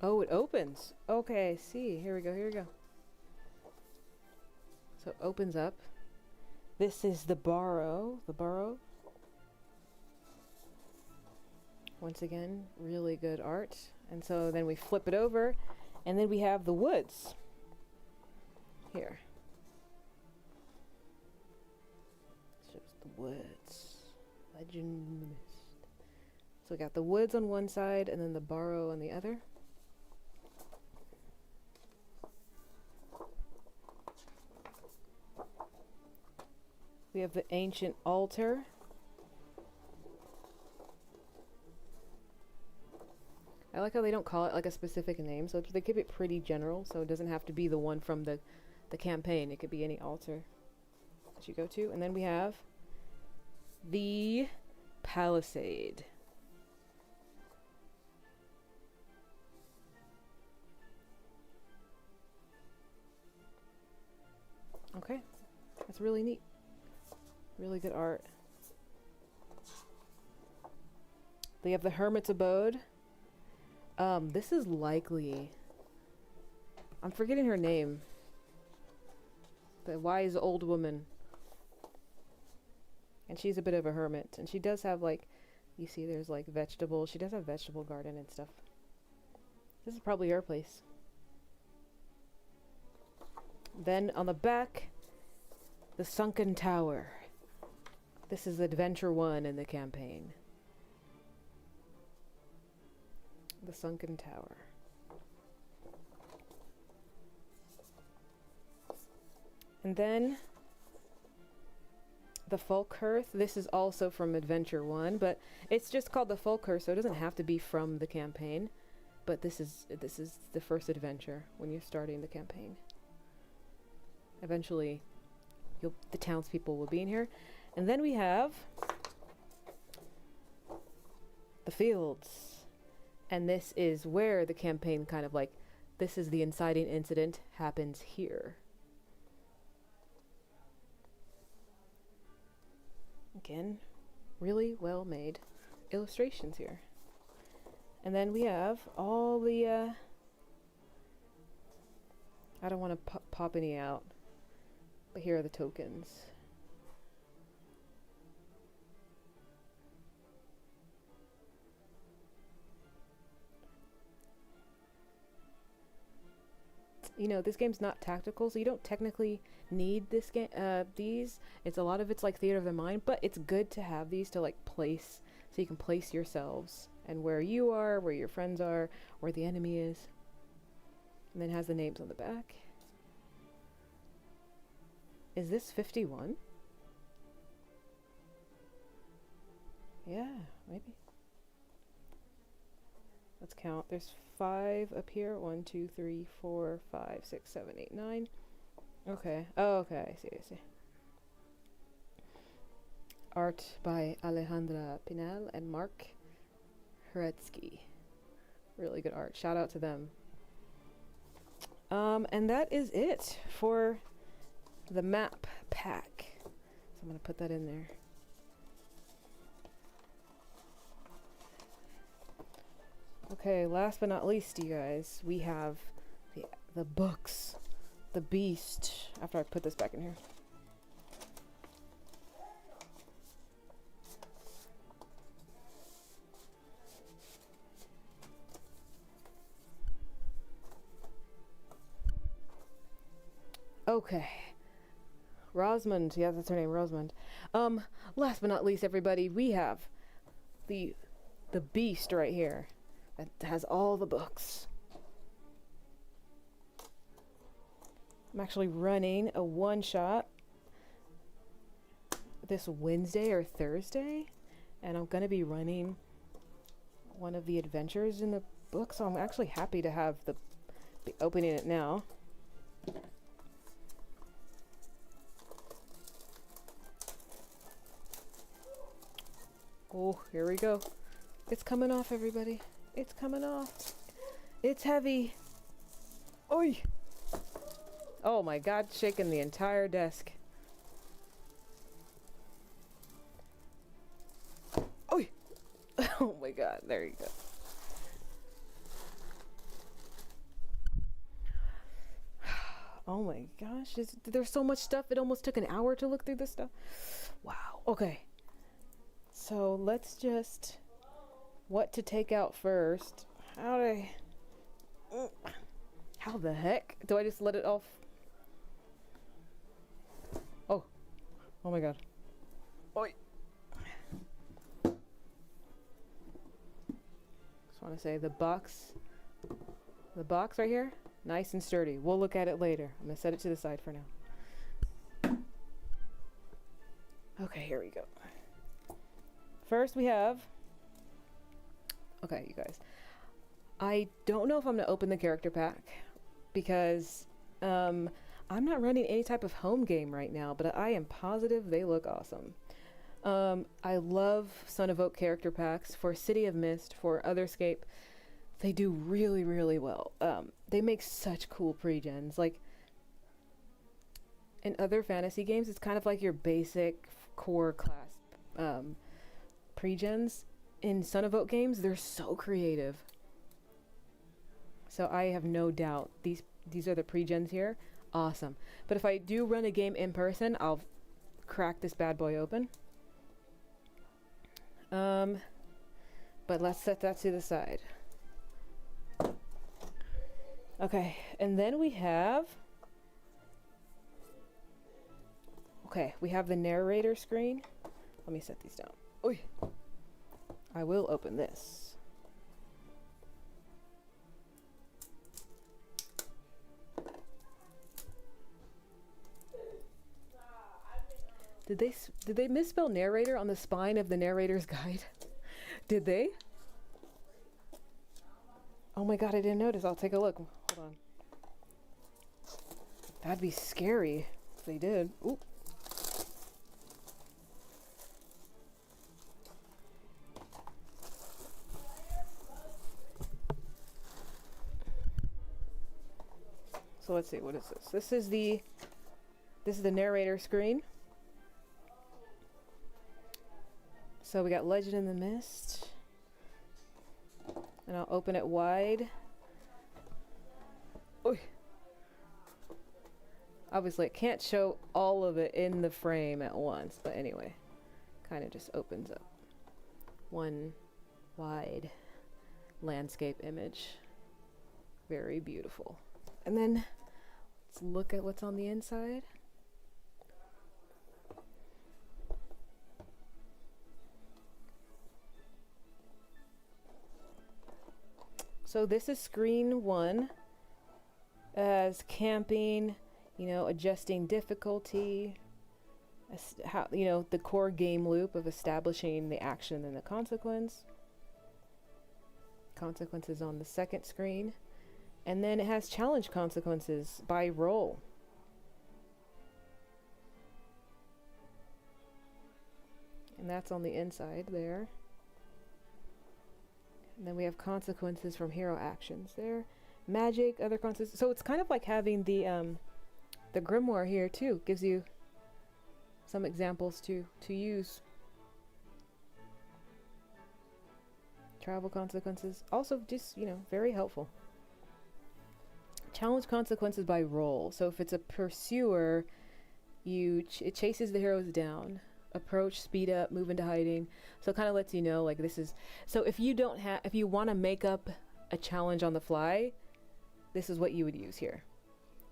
Oh, it opens. Okay, I see. Here we go, here we go. So it opens up. This is the burrow. Once again, really good art. And so then we flip it over, and then we have the woods. Here. Shows the woods. Legend of the Mist. So we got the woods on one side, and then the burrow on the other. We have the ancient altar. I like how they don't call it like a specific name, so they keep it pretty general, so it doesn't have to be the one from the campaign. It could be any altar that you go to. And then we have the palisade. Okay, that's really neat. Really good art. They have the Hermit's Abode. This is likely... I'm forgetting her name. The wise old woman. And she's a bit of a hermit. And she does have, like... You see there's, like, vegetables. She does have vegetable garden and stuff. This is probably her place. Then, on the back... The Sunken Tower. This is Adventure 1 in the campaign. The Sunken Tower. And then the Folkhearth. This is also from Adventure 1, but it's just called the Folkhearth, so it doesn't have to be from the campaign. But this is the first adventure when you're starting the campaign. Eventually, the townspeople will be in here. And then we have the fields. And this is where the campaign kind of like, this is the inciting incident happens here. Again, really well made illustrations here. And then we have all the, I don't want to pop any out, but here are the tokens. you know, this game's not tactical, so you don't technically need this game, these. It's a lot of it's like theater of the mind, but it's good to have these to like place, so you can place yourselves and where you are, where your friends are, where the enemy is. And then it has the names on the back. Is this 51? Yeah, maybe. Let's count. There's 5 up here. 1, 2, 3, 4, 5, 6, 7, 8, 9. Okay. Oh, okay. I see. Art by Alejandra Pinal and Mark Heretsky. Really good art. Shout out to them. And that is it for the map pack. So I'm going to put that in there. Okay, last but not least, you guys, we have the books. The beast. After I put this back in here. Okay. Rosamund. Yeah, that's her name, Rosamund. Last but not least, everybody, we have the beast right here. That has all the books. I'm actually running a one-shot this Wednesday or Thursday, and I'm gonna be running one of the adventures in the book, so I'm actually happy to have be opening it now. Oh, here we go. It's coming off, everybody. It's coming off. It's heavy. Oi! Oh my god, shaking the entire desk. Oi! Oh my god, there you go. Oh my gosh, there's so much stuff. It almost took an hour to look through this stuff. Wow. Okay. So let's just... What to take out first? How the heck? Do I just let it off? Oh. Oh my god. Oi. Just want to say the box right here, nice and sturdy. We'll look at it later. I'm going to set it to the side for now. Okay, here we go. First we have... Okay, you guys. I don't know if I'm going to open the character pack because I'm not running any type of home game right now, but I am positive they look awesome. I love Son of Oak character packs for City of Mist, for Otherscape. They do really, really well. They make such cool pre-gens. Like, in other fantasy games, it's kind of like your basic core class pre-gens. In Son of Oak games, they're so creative. So I have no doubt these are the pre-gens here. Awesome. But if I do run a game in person, I'll crack this bad boy open. But let's set that to the side. Okay, and then we have... Okay, we have the narrator screen. Let me set these down. Oy. I will open this. Did they misspell narrator on the spine of the narrator's guide? Did they? Oh my god, I didn't notice. I'll take a look. Hold on. That'd be scary if they did. Ooh. So let's see, what is this? This is the narrator screen. So we got Legend in the Mist. And I'll open it wide. Oy. Obviously, it can't show all of it in the frame at once, but anyway, kind of just opens up one wide landscape image. Very beautiful. And then Let's look at what's on the inside. So this is screen 1 as camping, you know, adjusting difficulty, how, you know, the core game loop of establishing the action and the consequence. Consequences on the second screen. And then it has challenge consequences by role. And that's on the inside there. And then we have consequences from hero actions there. Magic, other consequences. So it's kind of like having the Grimoire here too. Gives you some examples to use. Travel consequences. Also just, you know, very helpful. Challenge consequences by role. So if it's a pursuer, it chases the heroes down. Approach, speed up, move into hiding. So it kind of lets you know, like, this is... So if you don't have... If you want to make up a challenge on the fly, this is what you would use here.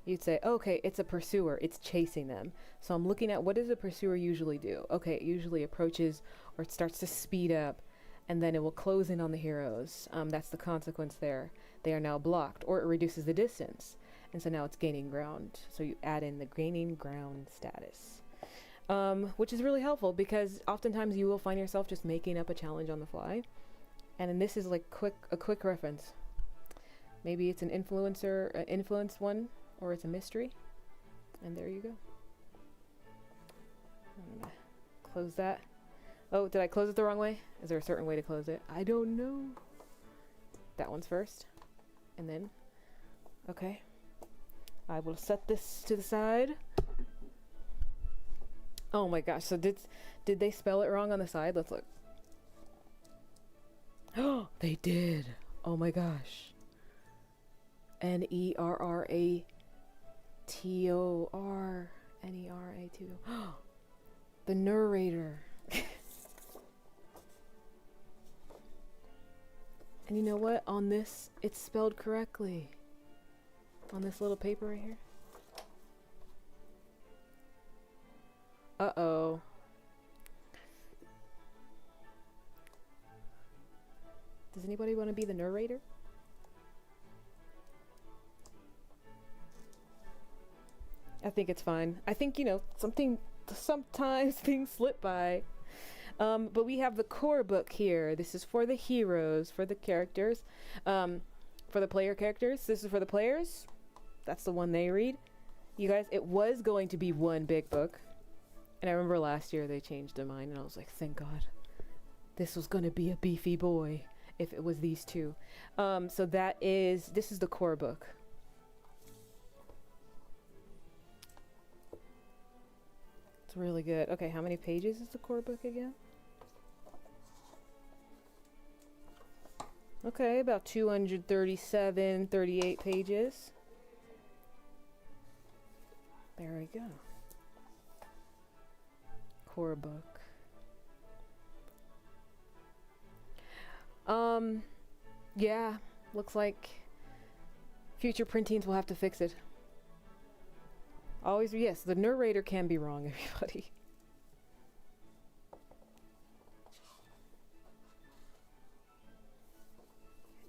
You'd say, okay, it's a pursuer. It's chasing them. So I'm looking at, what does a pursuer usually do? Okay, it usually approaches or it starts to speed up, and then it will close in on the heroes. That's the consequence there. They are now blocked, or it reduces the distance. And so now it's gaining ground. So you add in the gaining ground status. Which is really helpful because oftentimes you will find yourself just making up a challenge on the fly. And then this is like a quick reference. Maybe it's an influence one, or it's a mystery. And there you go. I'm gonna close that. Oh, did I close it the wrong way? Is there a certain way to close it? I don't know. That one's first. And then, okay. I will set this to the side. Oh my gosh, so did they spell it wrong on the side? Let's look. Oh, they did. Oh my gosh. Nerrator. Nerrator. The narrator. And you know what? On this, it's spelled correctly. On this little paper right here. Uh-oh. Does anybody want to be the narrator? I think it's fine. I think, you know, sometimes things slip by. But we have the core book here. This is for the heroes, for the characters, for the player characters. This is for the players. That's the one they read. You guys, it was going to be one big book. And I remember last year they changed their mind, and I was like, thank God. This was going to be a beefy boy if it was these two. So this is the core book. It's really good. Okay, how many pages is the core book again? Okay, about 237, 38 pages. There we go. Core book. Yeah, looks like future printings will have to fix it. Always, yes, the narrator can be wrong, everybody.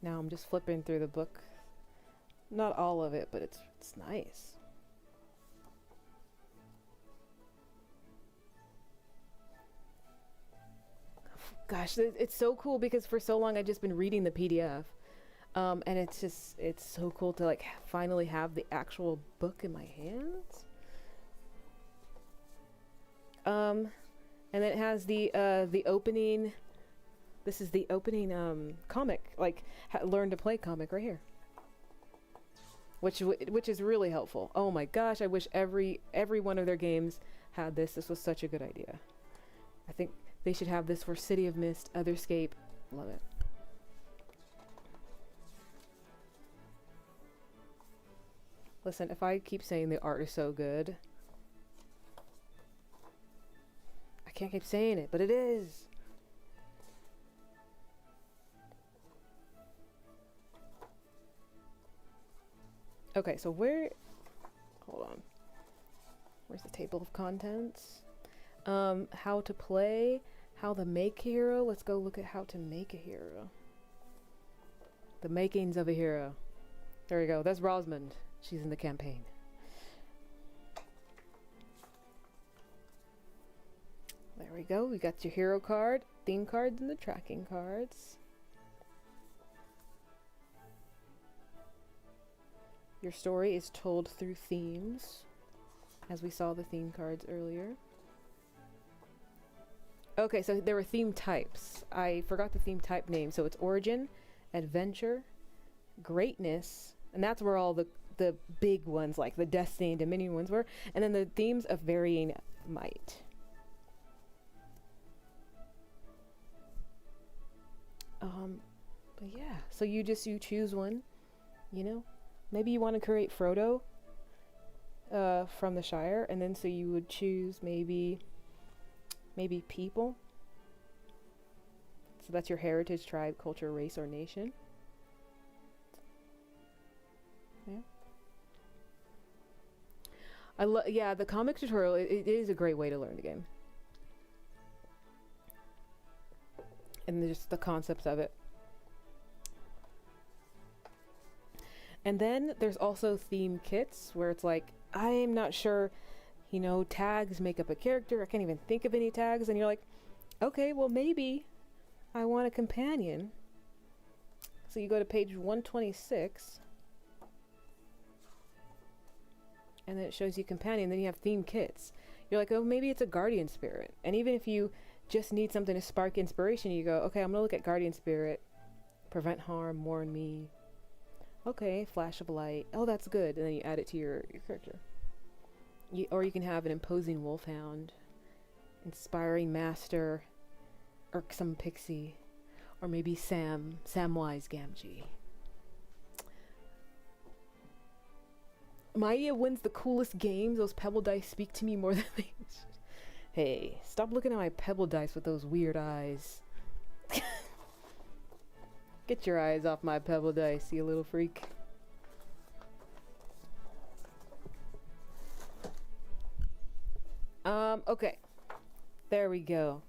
Now I'm just flipping through the book. Not all of it, but it's nice. Gosh, it's so cool because for so long I've just been reading the PDF. And it's so cool to like finally have the actual book in my hands. And then it has the opening. This is the opening comic, like learn to play comic right here. Which is really helpful. Oh my gosh, I wish every one of their games had this. This was such a good idea. I think they should have this for City of Mist, Otherscape. Love it. Listen, if I keep saying the art is so good, I can't keep saying it, but it is. Okay, so hold on. Where's the table of contents? How to play, how to make a hero. Let's go look at how to make a hero. The makings of a hero. There we go. That's Rosamund. She's in the campaign. There we go. We got your hero card, theme cards, and the tracking cards. Your story is told through themes, as we saw the theme cards earlier. Okay, so there were theme types. I forgot the theme type name. So it's origin, adventure, greatness, and that's where all the big ones like the Destiny and Dominion ones were, and then the themes of varying might. But yeah, so you choose one, you know. Maybe you want to create Frodo from the Shire, and then so you would choose maybe people. So that's your heritage, tribe, culture, race, or nation. Yeah. Yeah, the comic tutorial, it is a great way to learn the game. And just the concepts of it. And then there's also theme kits where it's like, I'm not sure, you know, tags make up a character. I can't even think of any tags. And you're like, okay, well, maybe I want a companion. So you go to page 126. And then it shows you companion. Then you have theme kits. You're like, oh, maybe it's a guardian spirit. And even if you just need something to spark inspiration, you go, okay, I'm going to look at guardian spirit. Prevent harm, warn me. Okay, flash of light. Oh, that's good. And then you add it to your character. Or you can have an imposing wolfhound, inspiring master, irksome pixie, or maybe Samwise Gamgee. Maya wins the coolest games. Those pebble dice speak to me more than they... Hey, stop looking at my pebble dice with those weird eyes. Get your eyes off my pebble dice, you little freak. Okay. There we go.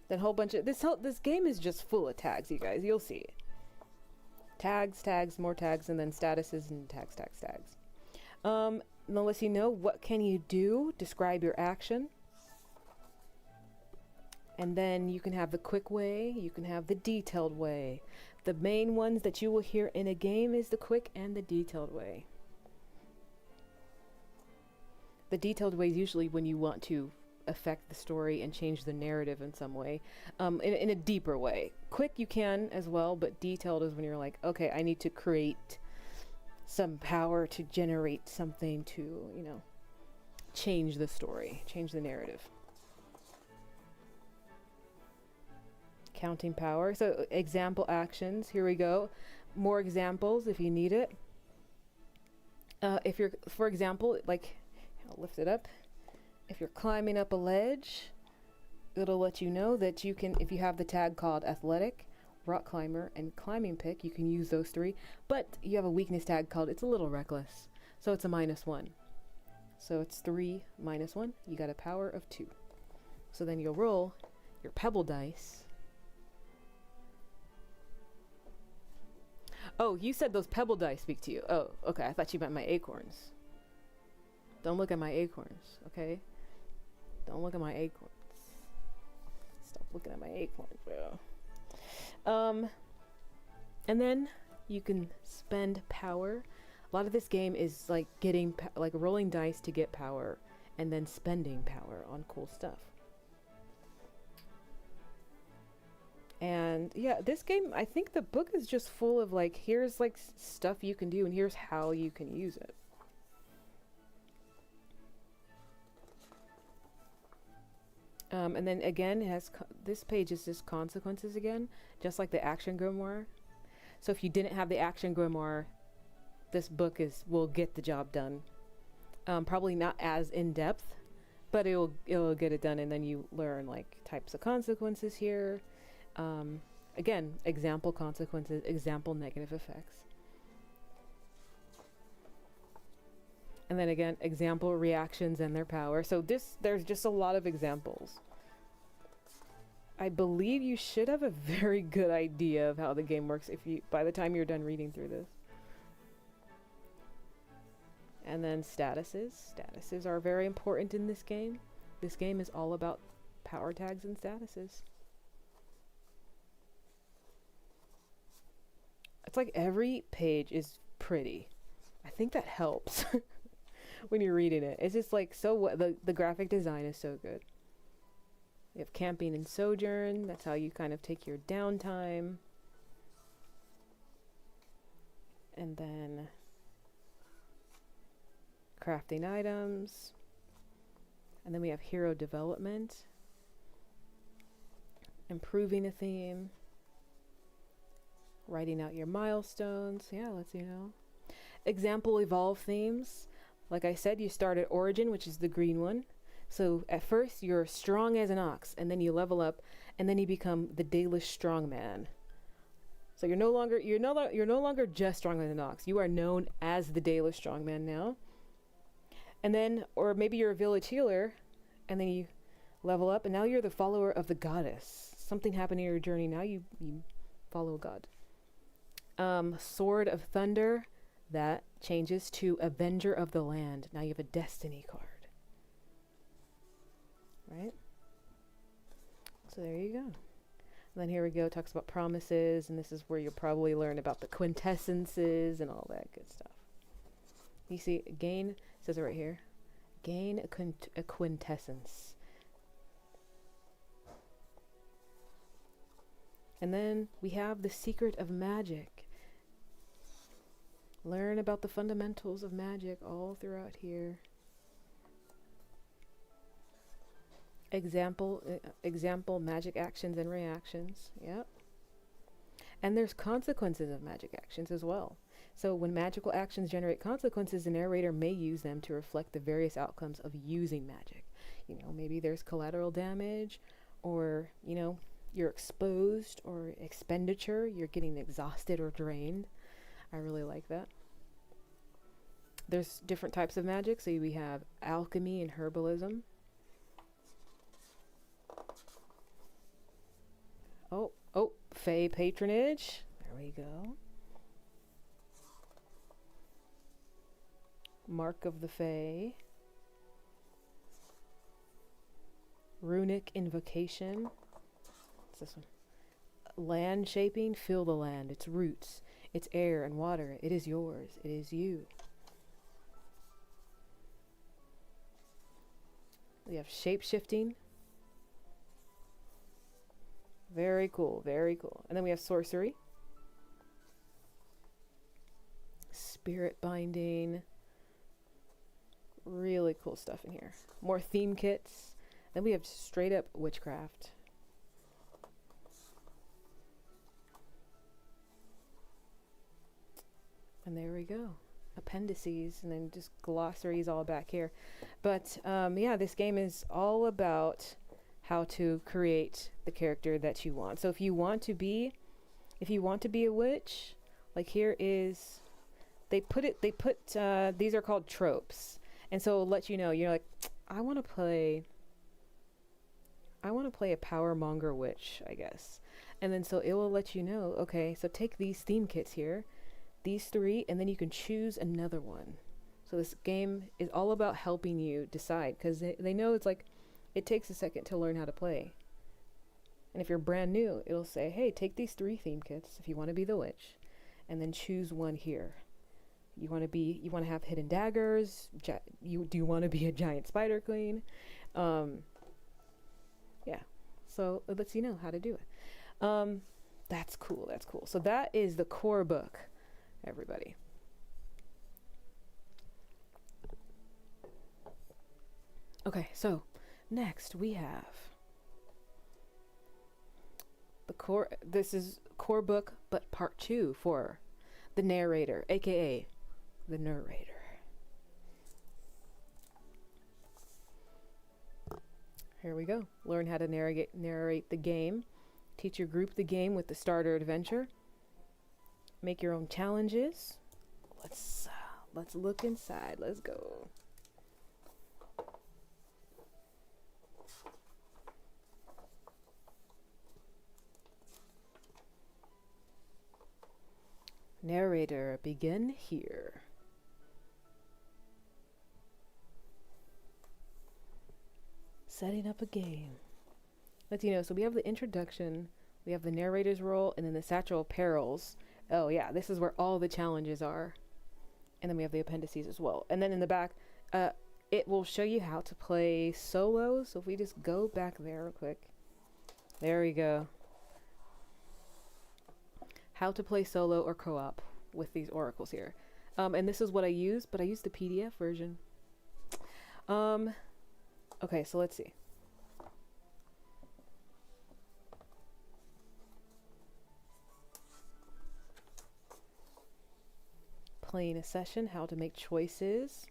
Then a whole bunch of... This game is just full of tags, you guys. You'll see it. Tags, more tags, and then statuses and tags. They'll let you know what can you do. Describe your action. And then you can have the quick way, you can have the detailed way. The main ones that you will hear in a game is the quick and the detailed way. The detailed way is usually when you want to affect the story and change the narrative in some way, in a deeper way. Quick you can as well, but detailed is when you're like, okay, I need to create some power to generate something to, you know, change the story, change the narrative. Counting power. So example actions. Here we go. More examples if you need it. If you're, for example, like, I'll lift it up. If you're climbing up a ledge, it'll let you know that you can, if you have the tag called athletic, rock climber, and climbing pick, you can use those three. But you have a weakness tag called it's a little reckless. So it's a -1. So it's 3 minus 1. You got a power of 2. So then you'll roll your pebble dice. Oh, you said those pebble dice speak to you. Oh, okay. I thought you meant my acorns. Don't look at my acorns, okay? Don't look at my acorns. Stop looking at my acorns, bro. And then you can spend power. A lot of this game is like getting, like rolling dice to get power, and then spending power on cool stuff. And yeah, this game, I think the book is just full of like, here's like stuff you can do and here's how you can use it. And then again, it has this page is just consequences again, just like the action grimoire. So if you didn't have the action grimoire, this book will get the job done. Probably not as in depth, but it'll get it done, and then you learn like types of consequences here. Again, example consequences, example negative effects. And then again, example reactions and their power. So there's just a lot of examples. I believe you should have a very good idea of how the game works by the time you're done reading through this. And then statuses. Statuses are very important in this game. This game is all about power tags and statuses. It's like every page is pretty. I think that helps when you're reading it. It's just like the graphic design is so good. You have camping and sojourn. That's how you kind of take your downtime. And then crafting items. And then we have hero development. Improving a theme. Writing out your milestones. Yeah, lets you know. Example evolve themes. Like I said, you start at Origin, which is the green one. So at first you're strong as an ox, and then you level up, and then you become the Dalish strongman. So you're no longer just strong as an ox. You are known as the Dalish strongman now. And then, or maybe you're a village healer, and then you level up, and now you're the follower of the goddess. Something happened in your journey. Now you follow God. Sword of Thunder, that changes to Avenger of the Land. Now you have a destiny card. Right? So there you go. And then here we go, talks about promises, and this is where you'll probably learn about the quintessences and all that good stuff. You see, gain, it says it right here, gain a quintessence. And then we have the secret of magic. Learn about the fundamentals of magic all throughout here. Example magic actions and reactions. Yep. And there's consequences of magic actions as well. So when magical actions generate consequences, the narrator may use them to reflect the various outcomes of using magic. You know, maybe there's collateral damage, or, you know, you're exposed, or expenditure, you're getting exhausted or drained. I really like that. There's different types of magic. So we have alchemy and herbalism. Oh, Fae patronage. There we go. Mark of the Fae. Runic invocation. What's this one? Land shaping. Fill the land. Its roots. Its air and water. It is yours. It is you. We have shape shifting. Very cool, very cool. And then we have sorcery. Spirit binding. Really cool stuff in here. More theme kits. Then we have straight up witchcraft. And there we go. Appendices, and then just glossaries all back here. But yeah, this game is all about how to create the character that you want. So if you want to be a witch, like here is, these are called tropes. And so it'll let you know, you're like, I want to play a power monger witch, I guess. And then so it will let you know, okay, so take these theme kits here, these 3, and then you can choose another one. So this game is all about helping you decide, because they know it's like, it takes a second to learn how to play. And if you're brand new, it'll say, hey, take these 3 theme kits if you want to be the witch, and then choose one here. You want to have hidden daggers? Do you want to be a giant spider queen? Yeah. So it lets you know how to do it. That's cool. That's cool. So that is the core book, everybody. Okay, so next we have the core. This is core book, but part 2 for the narrator, aka the narrator. Here we go. Learn how to narrate the game. Teach your group the game with the starter adventure. Make your own challenges. Let's look inside. Let's go. Narrator, begin here. Setting up a game. Let's so we have the introduction, we have the narrator's role, and then the satchel perils. Oh yeah, this is where all the challenges are. And then we have the appendices as well. And then in the back, it will show you how to play solo. So if we just go back there real quick. There we go. How to play solo or co-op with these oracles here. And this is what I use, but I use the PDF version. Okay, so let's see. Playing a session, how to make choices,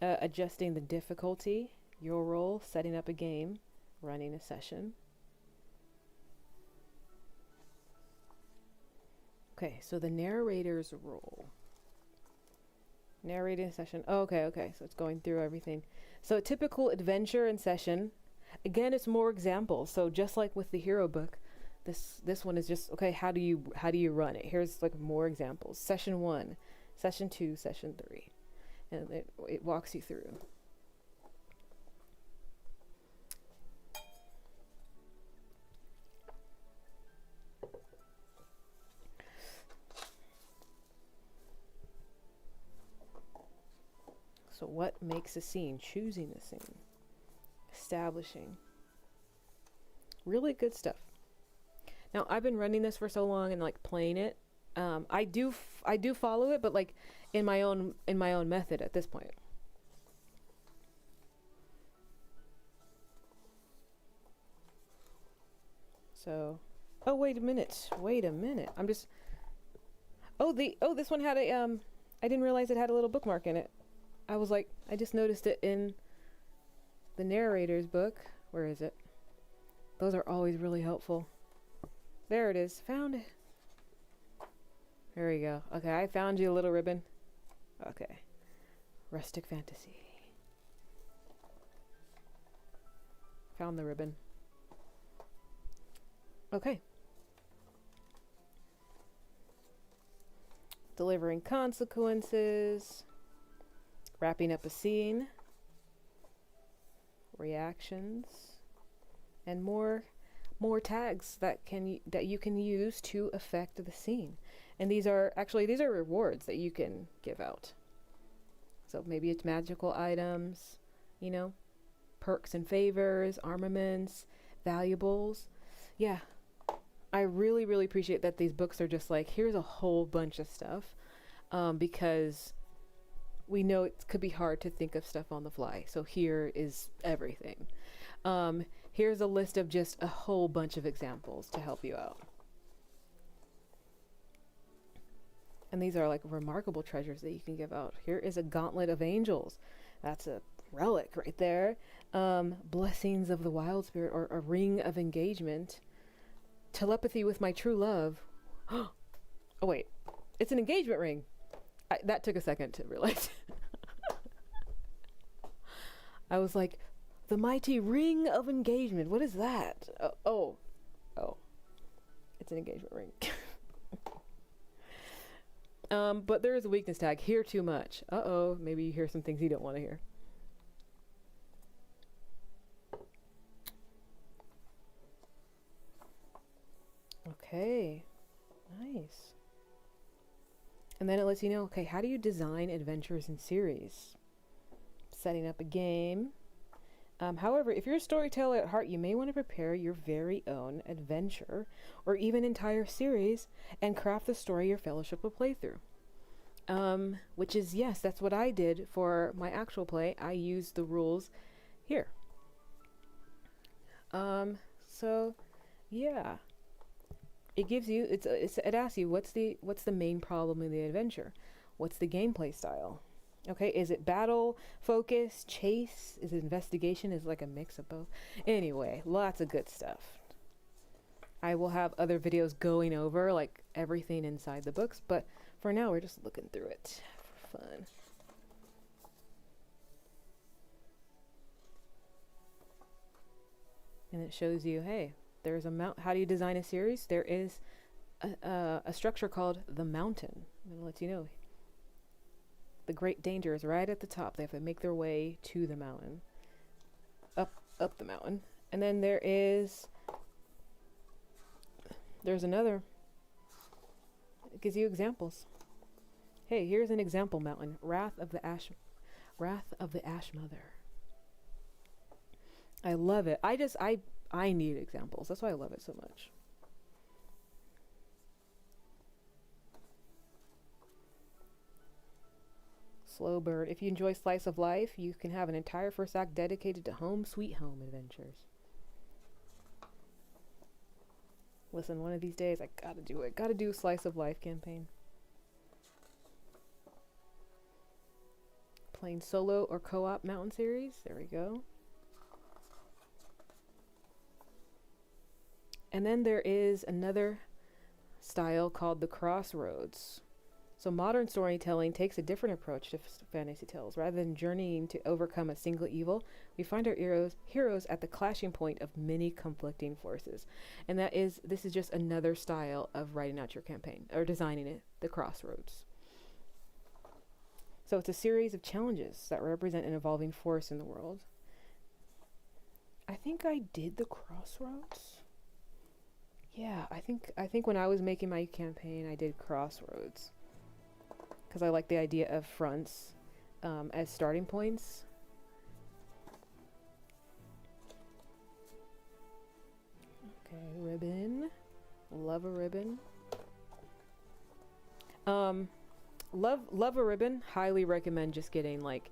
adjusting the difficulty, your role, setting up a game, running a session. Okay, so the narrator's role. Narrating a session. Oh, okay, so it's going through everything. So a typical adventure and session. Again, it's more examples. So just like with the hero book, this one is just, okay, how do you run it? Here's like more examples. Session 1, session 2, session 3. And it walks you through. So what makes a scene? Choosing the scene. Establishing. Really good stuff. Now, I've been running this for so long and like playing it. I do follow it, but like in my own method at this point. So, oh wait a minute. I'm just this one had a I didn't realize it had a little bookmark in it. I was like, I just noticed it in the narrator's book. Where is it? Those are always really helpful. There it is. Found it. There we go. Okay, I found you a little ribbon. Okay. Rustic fantasy. Found the ribbon. Okay. Delivering consequences. Wrapping up a scene, reactions, and more tags that you can use to affect the scene. And these are rewards that you can give out. So maybe it's magical items, perks and favors, armaments, valuables. Yeah, I really, really appreciate that these books are just like, here's a whole bunch of stuff, because we know it could be hard to think of stuff on the fly. So here is everything. Here's a list of just a whole bunch of examples to help you out. And these are like remarkable treasures that you can give out. Here is a gauntlet of angels. That's a relic right there. Blessings of the wild spirit, or a ring of engagement. Telepathy with my true love. Oh wait, it's an engagement ring. That took a second to realize. I was like, the mighty ring of engagement. What is that? Oh. It's an engagement ring. But there is a weakness tag. Hear too much. Uh-oh. Maybe you hear some things you don't want to hear. Okay. Nice. And then it lets you know, okay, how do you design adventures in series? Setting up a game. However, if you're a storyteller at heart, you may want to prepare your very own adventure or even entire series and craft the story your fellowship will play through. Which is, yes, that's what I did for my actual play. I used the rules here. So, yeah. It gives you, it asks you, what's the main problem in the adventure? What's the gameplay style? Okay, is it battle, focus, chase? Is it investigation? Is it like a mix of both? Anyway, lots of good stuff. I will have other videos going over like everything inside the books, but for now we're just looking through it fun. And it shows you, hey, there's a mount. How do you design a series? There is a structure called the mountain. And it lets you know the great danger is right at the top. They have to make their way to the mountain, up the mountain. And then there's another. It gives you examples. Hey, here's an example mountain. Wrath of the Ash Mother. I love it. I need examples. That's why I love it so much. Slow Bird. If you enjoy slice of life, you can have an entire first act dedicated to home sweet home adventures. Listen, one of these days I gotta do it. Gotta do a slice of life campaign. Playing solo or co-op mountain series. There we go. And then there is another style called the Crossroads. So modern storytelling takes a different approach to fantasy tales. Rather than journeying to overcome a single evil, we find our heroes at the clashing point of many conflicting forces. And this is just another style of writing out your campaign, or designing it, the Crossroads. So it's a series of challenges that represent an evolving force in the world. I think I did the Crossroads. Yeah, I think when I was making my campaign, I did Crossroads. Because I like the idea of fronts as starting points. Okay, ribbon. Love a ribbon. Love a ribbon. Highly recommend just getting like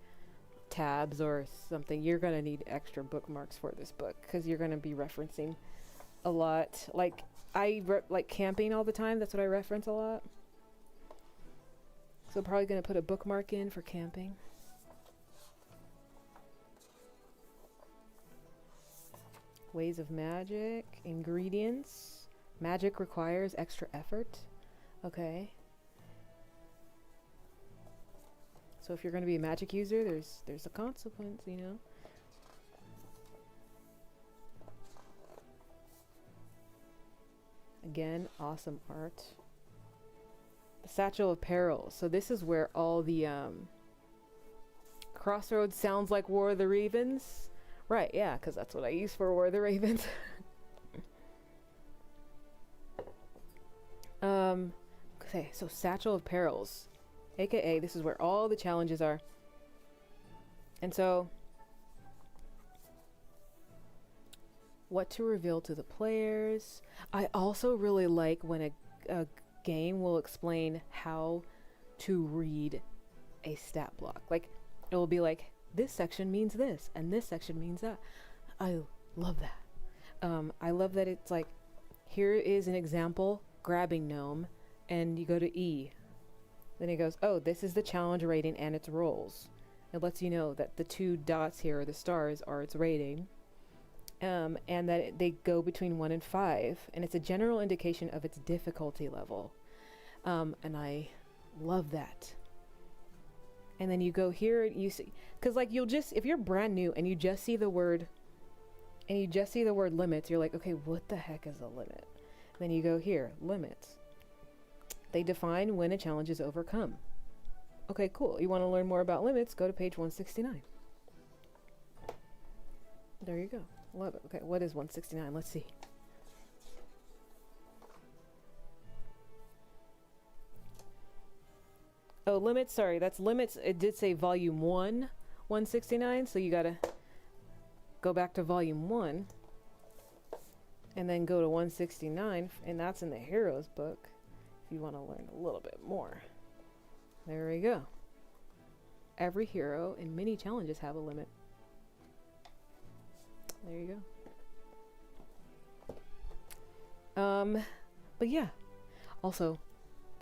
tabs or something. You're gonna need extra bookmarks for this book because you're gonna be referencing a lot. Like like camping all the time. That's what I reference a lot. So probably gonna put a bookmark in for camping. Ways of magic, ingredients. Magic requires extra effort. Okay. So if you're going to be a magic user, there's a consequence, you know. Again, awesome art. The Satchel of Perils. So this is where all the Crossroads sounds like War of the Ravens. Right, yeah, because that's what I use for War of the Ravens. Okay, so Satchel of Perils. AKA, this is where all the challenges are. And so, what to reveal to the players. I also really like when a game will explain how to read a stat block. Like, it will be like, this section means this, and this section means that. I love that. I love that it's like, here is an example, grabbing gnome, and you go to E. Then it goes, oh, this is the challenge rating and its rolls. It lets you know that the 2 dots here, the stars, are its rating. And that they go between 1 and 5. And it's a general indication of its difficulty level. And I love that. And then you go here, you see, because like you'll just, if you're brand new and you just see the word, limits, you're like, okay, what the heck is a limit? Then you go here, limits. They define when a challenge is overcome. Okay, cool. You want to learn more about limits? Go to page 169. There you go. Love it. Okay, what is 169? Let's see. Oh, limits. Sorry, that's limits. It did say volume 1, 169. So you got to go back to volume 1 and then go to 169. And that's in the Heroes book. If you want to learn a little bit more. There we go. Every hero and many challenges have a limit. There you go. But yeah. Also,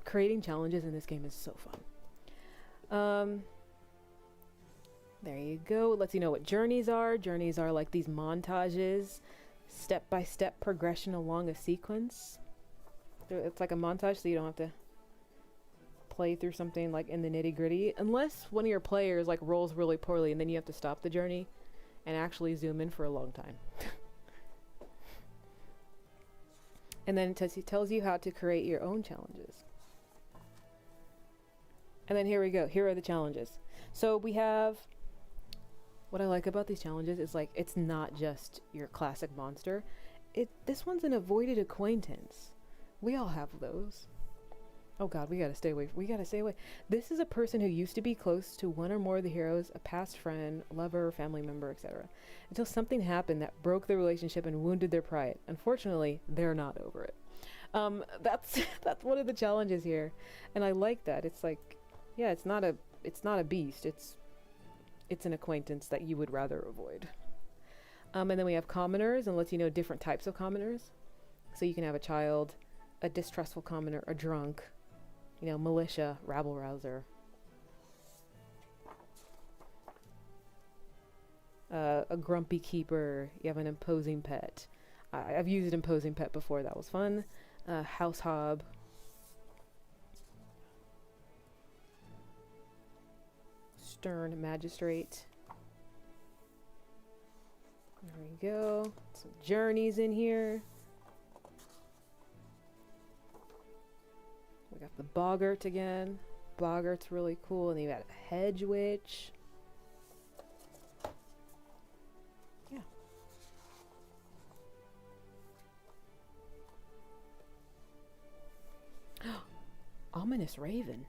creating challenges in this game is so fun. There you go. It lets you know what journeys are. Journeys are like these montages, step-by-step progression along a sequence. It's like a montage, so you don't have to play through something like in the nitty-gritty, unless one of your players like rolls really poorly, and then you have to stop the journey and actually zoom in for a long time. And then it tells you how to create your own challenges. And then here we go. Here are the challenges. So we have, what I like about these challenges is like it's not just your classic monster. This one's an avoided acquaintance. We all have those. Oh god, we gotta stay away. We gotta stay away. This is a person who used to be close to one or more of the heroes, a past friend, lover, family member, etc. Until something happened that broke the relationship and wounded their pride. Unfortunately, they're not over it. That's one of the challenges here. And I like that. It's like, yeah, it's not a beast. It's an acquaintance that you would rather avoid. And then we have commoners, and lets you know different types of commoners. So you can have a child, a distrustful commoner, a drunk, you know, militia, rabble rouser. A grumpy keeper. You have an imposing pet. I've used imposing pet before. That was fun. House hob. Stern magistrate. There we go. Some journeys in here. We got the boggart again. Boggart's really cool. And then you got a hedge witch. Yeah. Ominous Raven.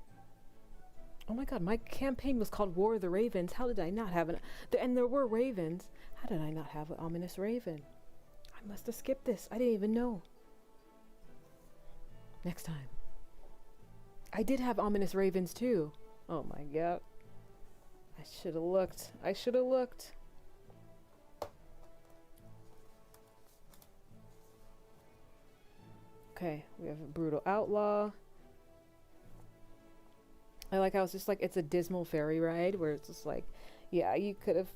Oh my god, my campaign was called War of the Ravens. How did I not have an... And there were ravens. How did I not have an Ominous Raven? I must have skipped this. I didn't even know. Next time. I did have Ominous Ravens too. Oh my god. I should have looked. I should have looked. Okay, we have a Brutal Outlaw. I like how it's just like, it's a dismal ferry ride where it's just like, yeah, you could have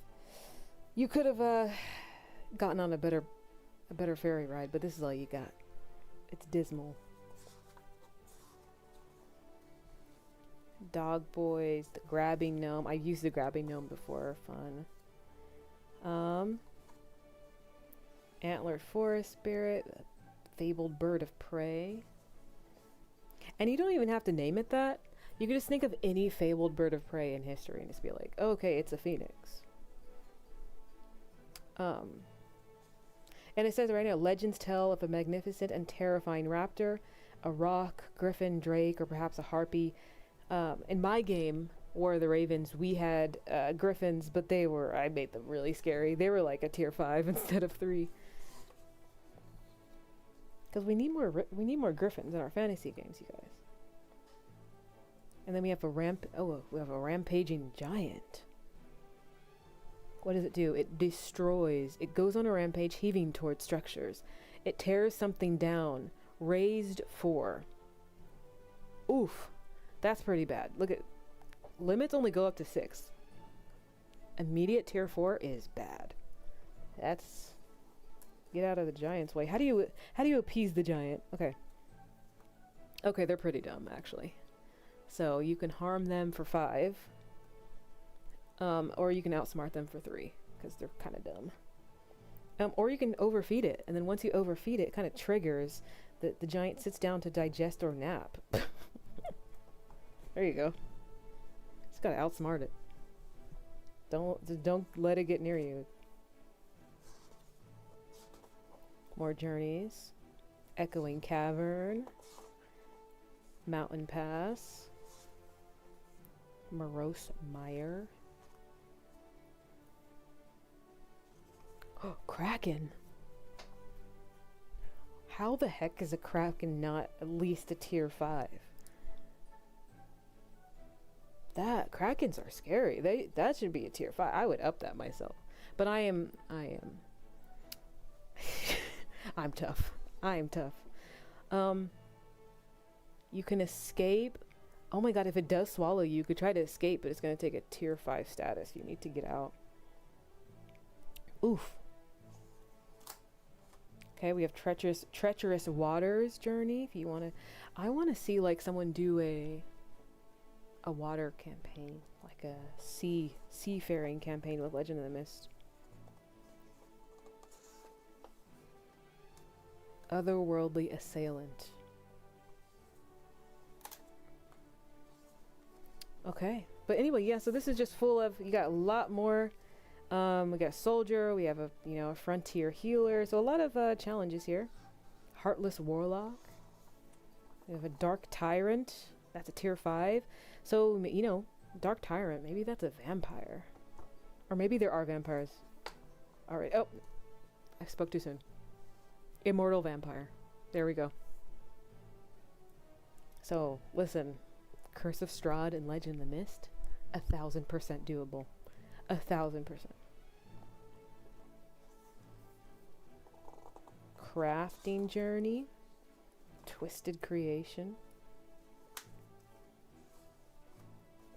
gotten on a better ferry ride, but this is all you got. It's dismal. Dog boys, the grabbing gnome. I've used the grabbing gnome before. Fun. Antlered forest spirit, fabled bird of prey. And you don't even have to name it that. You can just think of any fabled bird of prey in history and just be like, oh, okay, it's a phoenix. And it says right now, legends tell of a magnificent and terrifying raptor, a rock, griffin, drake, or perhaps a harpy. In my game, War of the Ravens, we had griffins, but I made them really scary. They were like a tier 5 instead of 3. Because we need more griffins in our fantasy games, you guys. And then we have a rampaging giant. What does it do? It destroys. It goes on a rampage, heaving towards structures. It tears something down. Raised 4. Oof. That's pretty bad. Look at... Limits only go up to 6. Immediate tier 4 is bad. That's... Get out of the giant's way. How do you appease the giant? Okay. Okay, they're pretty dumb, actually. So you can harm them for 5. Or you can outsmart them for 3, because they're kind of dumb. Or you can overfeed it, and then once you overfeed it, it kind of triggers the giant sits down to digest or nap. There you go. Just gotta outsmart it. Don't let it get near you. More journeys. Echoing Cavern. Mountain Pass. Morose Mire. Oh, Kraken. How the heck is a Kraken not at least a tier 5? Krakens are scary. That should be a tier 5. I would up that myself. But I am I'm tough. I am tough. You can escape. Oh my god, if it does swallow you, you could try to escape, but it's going to take a tier 5 status. You need to get out. Oof. Okay, we have treacherous waters journey. If you want to, I want to see like someone do a a water campaign, like a seafaring campaign with Legend of the Mist. Otherworldly assailant. Okay, but anyway, yeah. So this is just full of. You got a lot more. We got a soldier. We have a frontier healer. So a lot of challenges here. Heartless warlock. We have a dark tyrant. That's a tier 5. So dark tyrant. Maybe that's a vampire, or maybe there are vampires. All right. Oh, I spoke too soon. Immortal vampire. There we go. So listen. Curse of Strahd and Legend of the Mist, 1000% doable. 1000%. Crafting journey. Twisted creation.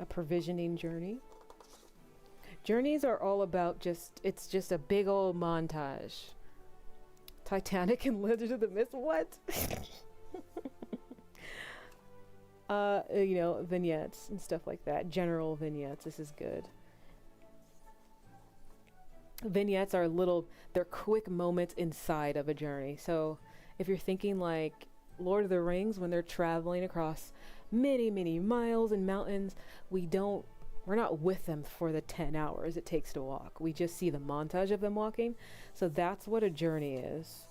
A provisioning journey. Journeys are all about it's just a big old montage. Titanic and Legend of the Mist, what? Vignettes and stuff like that. General vignettes. This is good. Vignettes are they're quick moments inside of a journey. So if you're thinking like Lord of the Rings, when they're traveling across many, many miles and mountains, we're not with them for the 10 hours it takes to walk. We just see the montage of them walking. So that's what a journey is.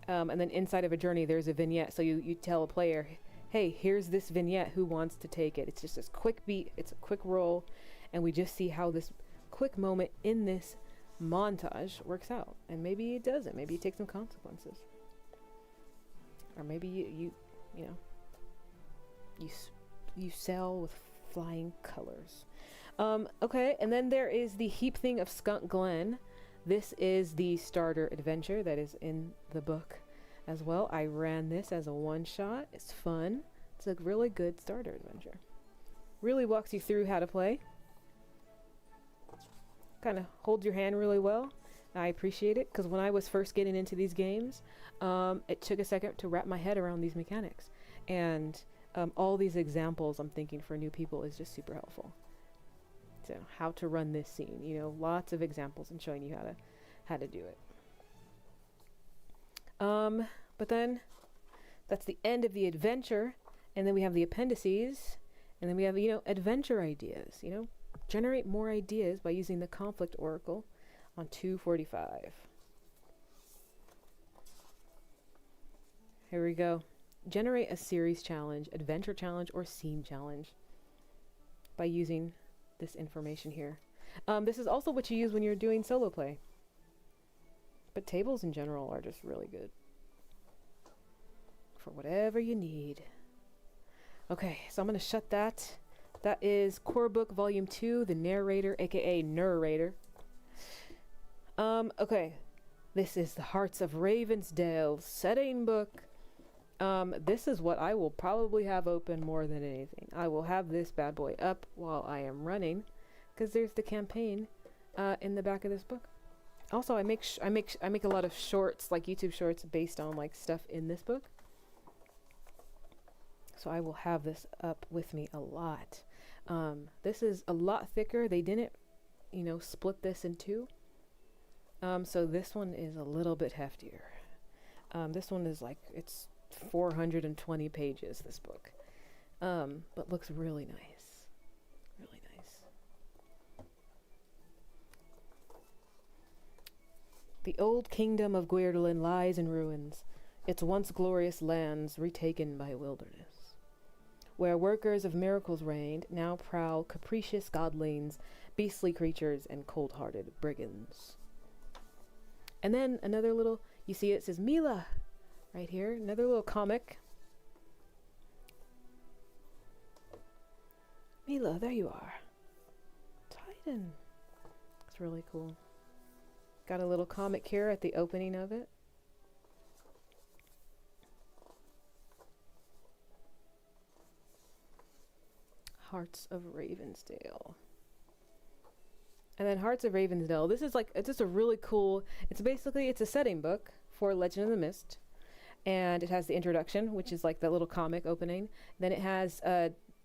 And then inside of a journey, there's a vignette. So you tell a player, hey, here's this vignette. Who wants to take it? It's just this quick beat. It's a quick roll. And we just see how this quick moment in this montage works out. And maybe it doesn't. Maybe it takes some consequences. Or maybe you sell with flying colors. Okay, and then there is the Heap Thing of Skunk Glen. This is the starter adventure that is in the book as well. I ran this as a one-shot. It's fun. It's a really good starter adventure. Really walks you through how to play. Kind of holds your hand really well. I appreciate it because when I was first getting into these games, it took a second to wrap my head around these mechanics. And all these examples I'm thinking for new people is just super helpful. So how to run this scene, lots of examples and showing you how to do it. But then that's the end of the adventure, and then we have the appendices, and then we have adventure ideas. Generate more ideas by using the conflict oracle on 245. Here we go. Generate a series challenge, adventure challenge, or scene challenge by using this information here. This is also what you use when you're doing solo play. But tables in general are just really good for whatever you need. Okay, so I'm going to shut that. That is Corebook Volume 2, The Narrator, aka Narrator. Okay, this is the Hearts of Ravensdale setting book. This is what I will probably have open more than anything. I will have this bad boy up while I am running, because there's the campaign in the back of this book. Also, I make a lot of shorts, like YouTube shorts, based on like stuff in this book. So I will have this up with me a lot. This is a lot thicker. They didn't, split this in two. So this one is a little bit heftier. This one is it's 420 pages, this book. But looks really nice. Really nice. The old kingdom of Gwyrdlin lies in ruins, its once glorious lands retaken by wilderness. Where workers of miracles reigned, now prowl capricious godlings, beastly creatures, and cold-hearted brigands. And then another little, you see it says Mila right here, another little comic. Mila, there you are. Titan. It's really cool. Got a little comic here at the opening of it. Hearts of Ravensdale. And then Hearts of Ravensdale. This is it's just a really cool, it's a setting book for Legend of the Mist. and it has the introduction, which is like the little comic opening. Then it has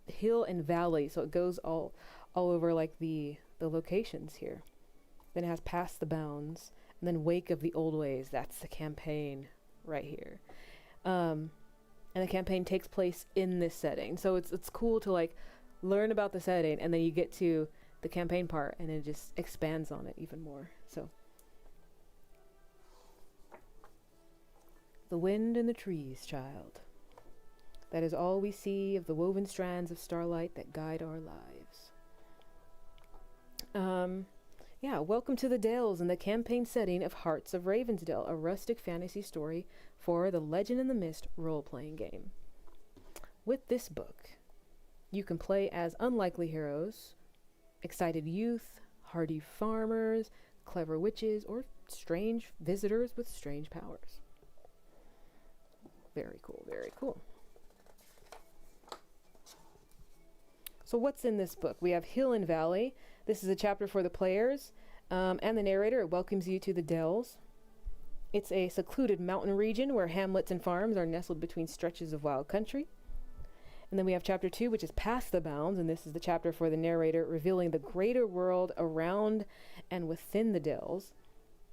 hill and valley, so it goes all over like the locations here. Then it has past the bounds, and then wake of the old ways. That's the campaign right here. And the campaign takes place in this setting, so it's cool to like learn about the setting, and then you get to the campaign part, and it just expands on it even more. So, the wind and the trees, child. That is all we see of the woven strands of starlight that guide our lives. Yeah, welcome to the Dales and the campaign setting of Hearts of Ravensdale, a rustic fantasy story for the Legend in the Mist role-playing game. With this book, you can play as unlikely heroes, excited youth, hardy farmers, clever witches, or strange visitors with strange powers. Very cool, very cool. So what's in this book? We have Hill and Valley. This is a chapter for the players and the narrator. It welcomes you to the Dells. It's a secluded mountain region where hamlets and farms are nestled between stretches of wild country. And then we have chapter 2, which is Past the Bounds, and this is the chapter for the narrator, revealing the greater world around and within the Dells,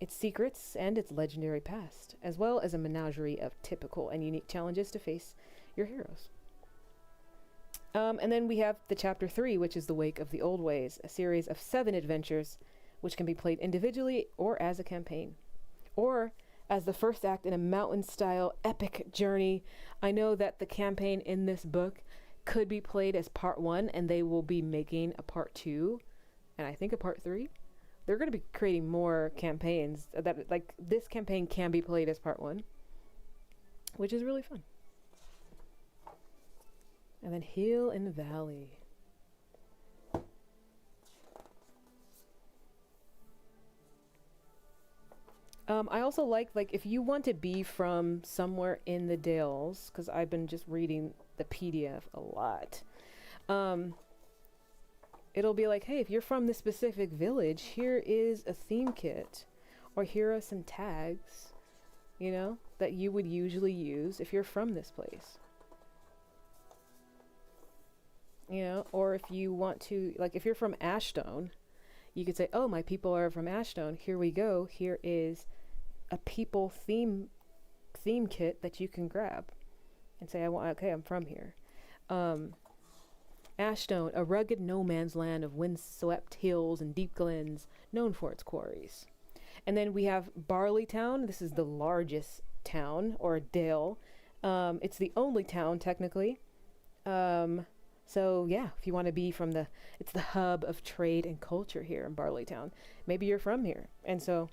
its secrets and its legendary past, as well as a menagerie of typical and unique challenges to face your heroes. And then we have the chapter 3, which is The Wake of the Old Ways, a series of 7 adventures which can be played individually or as a campaign, or as the first act in a mountain-style epic journey. I know that the campaign in this book could be played as part 1, and they will be making a part 2, and I think a part 3. They're going to be creating more campaigns that, like, this campaign can be played as part 1, which is really fun. And then Hill and Valley. I also like if you want to be from somewhere in the Dales, because I've been just reading the PDF a lot. It'll be like, hey, if you're from this specific village, here is a theme kit, or here are some tags, you know, that you would usually use if you're from this place. You know, or if you want to, like, if you're from Ashstone, you could say, oh, my people are from Ashstone. Here we go. Here is a people theme kit that you can grab and say, I'm from here. Ashstone, a rugged no man's land of windswept hills and deep glens, known for its quarries. And then we have Barleytown. This is the largest town, or dale. It's the only town, technically. So yeah, if you want to be from it's the hub of trade and culture here in Barleytown. Maybe you're from here. And so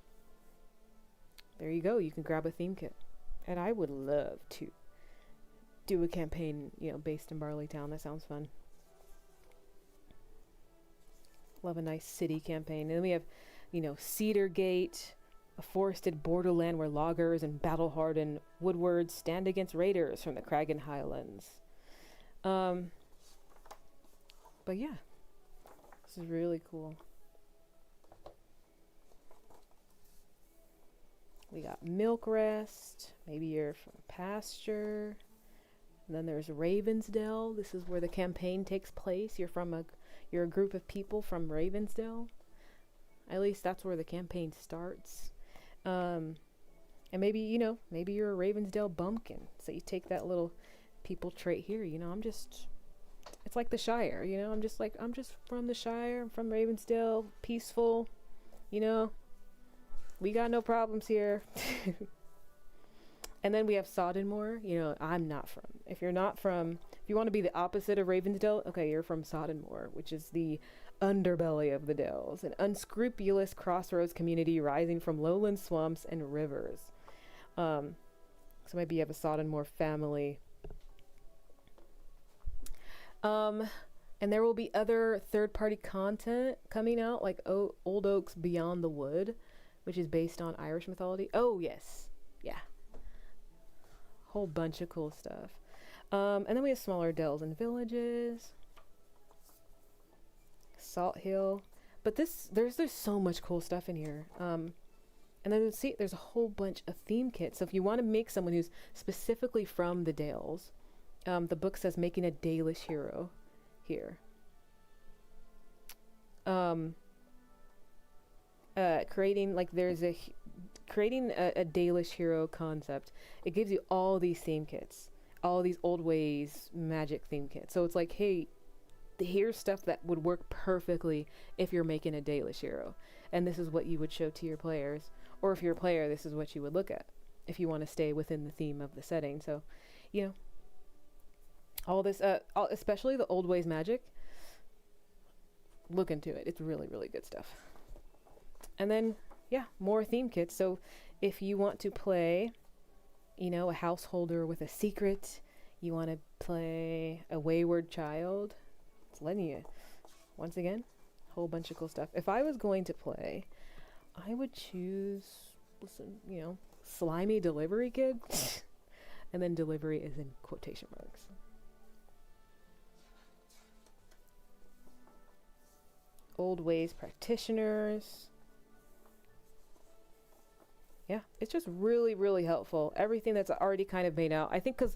there you go. You can grab a theme kit. And I would love to do a campaign, you know, based in Barleytown. That sounds fun. Love a nice city campaign. And then we have, you know, Cedar Gate, a forested borderland where loggers and battle-hardened woodwards stand against raiders from the Kragan Highlands. But yeah, this is really cool. We got Milk Rest. Maybe you're from pasture. And then there's Ravensdale. This is where the campaign takes place. You're a group of people from Ravensdale. At least that's where the campaign starts. And maybe, you know, maybe you're a Ravensdale bumpkin. So you take that little people trait here. You know, it's like the Shire, you know, I'm just from the Shire. I'm from Ravensdale, peaceful, you know, we got no problems here. And then we have Soddenmoor. You know, I'm not from. If you want to be the opposite of Ravensdale, okay, you're from Soddenmoor, which is the underbelly of the Dells, an unscrupulous crossroads community rising from lowland swamps and rivers. So maybe you have a Soddenmoor family. And there will be other third-party content coming out, like Old Oaks Beyond the Wood, which is based on Irish mythology. Oh, yes. Yeah. Whole bunch of cool stuff. And then we have smaller dells and villages. Salt Hill. But there's so much cool stuff in here. And then see, there's a whole bunch of theme kits. So if you want to make someone who's specifically from the Dales, the book says making a Dalish hero here. Creating like creating a Dalish hero concept. It gives you all these theme kits, all these old ways magic theme kits. So it's like, hey, here's stuff that would work perfectly if you're making a Dalish hero, and this is what you would show to your players. Or if you're a player, this is what you would look at if you want to stay within the theme of the setting. So, you know, all this, especially the old ways magic, look into it. It's really, really good stuff. And then, yeah, more theme kits. So if you want to play, you know, a householder with a secret, you want to play a wayward child, it's letting you, once again, a whole bunch of cool stuff. If I was going to play, I would choose, you know, slimy delivery kid. And then delivery is in quotation marks. Old ways practitioners. Yeah, it's just really, really helpful. Everything that's already kind of made out. I think because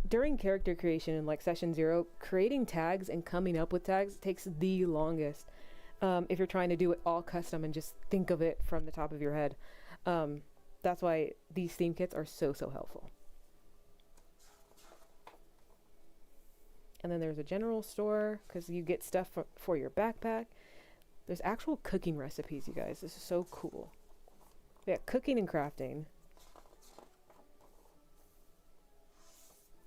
during character creation in like session 0, creating tags and coming up with tags takes the longest. If you're trying to do it all custom and just think of it from the top of your head. That's why these theme kits are so, so helpful. And then there's a general store because you get stuff for your backpack. There's actual cooking recipes, you guys. This is so cool. Yeah, cooking and crafting.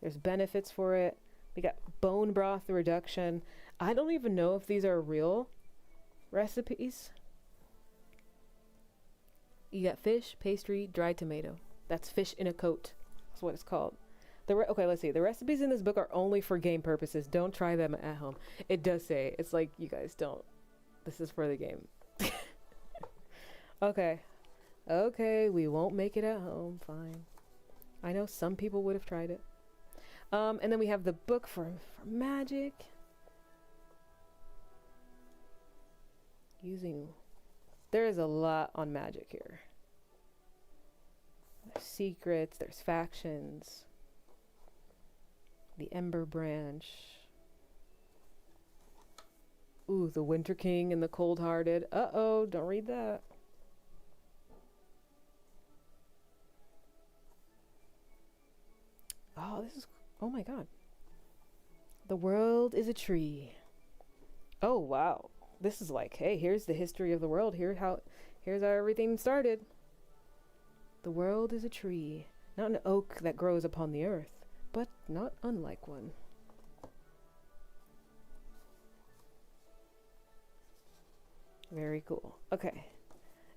There's benefits for it. We got bone broth reduction. I don't even know if these are real recipes. You got fish, pastry, dried tomato. That's fish in a coat. That's what it's called. Okay, let's see. The recipes in this book are only for game purposes. Don't try them at home. It does say. It's like, you guys don't. This is for the game. Okay. Okay, we won't make it at home. Fine. I know some people would have tried it. And then we have the book for magic. There is a lot on magic here. There's secrets, there's factions. The Ember Branch. Ooh, the Winter King and the Cold-Hearted. Uh-oh, don't read that. Oh my god. The world is a tree. Oh, wow. This is like, hey, here's the history of the world. Here's how everything started. The world is a tree, not an oak that grows upon the earth, but not unlike one. Very cool. Okay.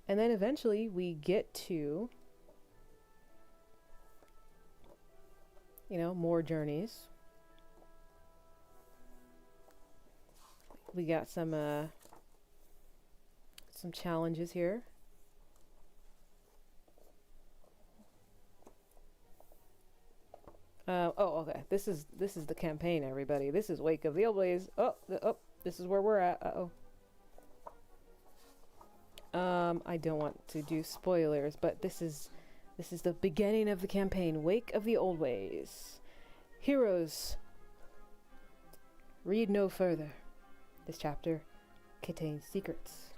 And then eventually we get to, you know, more journeys. We got some challenges here. Oh, okay. This is the campaign, everybody. This is Wake of the Old Ways. This is where we're at. I don't want to do spoilers, but this is the beginning of the campaign. Wake of the Old Ways. Heroes, read no further. This chapter contains secrets.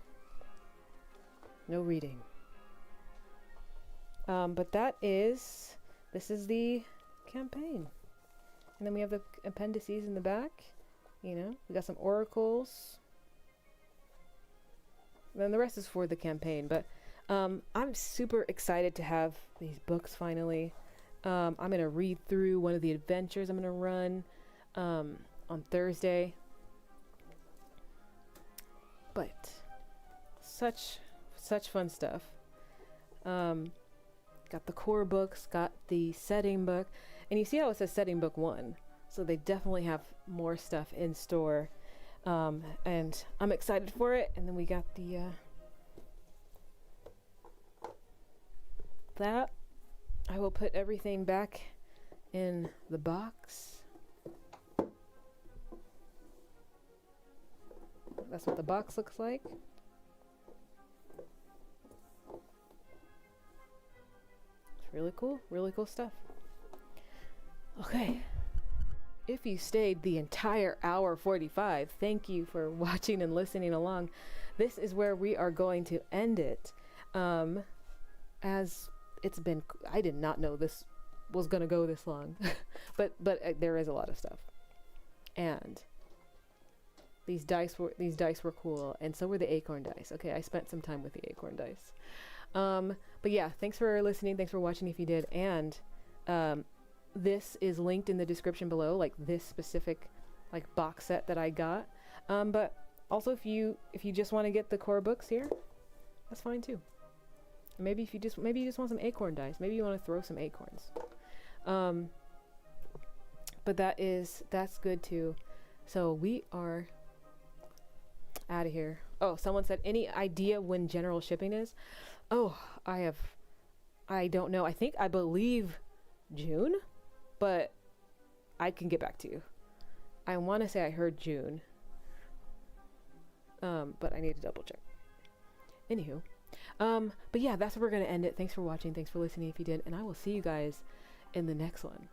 No reading. But this is the campaign. And then we have the appendices in the back. You know, we got some oracles. And then the rest is for the campaign. But I'm super excited to have these books finally. I'm going to read through one of the adventures I'm going to run on Thursday. But such fun stuff. Got the core books, got the setting book, and you see how it says setting book 1. So they definitely have more stuff in store, and I'm excited for it. And then we got the that. I will put everything back in the box. That's what the box looks like. Really cool stuff. Okay. If you stayed the entire hour 45, thank you for watching and listening along. This is where we are going to end it. As it's been, I did not know this was going to go this long, but there is a lot of stuff. And these dice were cool, and so were the acorn dice. Okay, I spent some time with the acorn dice. But yeah, thanks for listening. Thanks for watching if you did. And this is linked in the description below, like this specific like box set that I got. But also if you just want to get the core books here, that's fine too. Maybe you just want some acorn dice. Maybe you want to throw some acorns. But that's good too. So we are out of here. Oh, someone said, any idea when general shipping is? Oh, I don't know. I believe June, but I can get back to you. I want to say I heard June. But I need to double check. Anywho. But yeah, that's where we're going to end it. Thanks for watching. Thanks for listening if you did. And I will see you guys in the next one.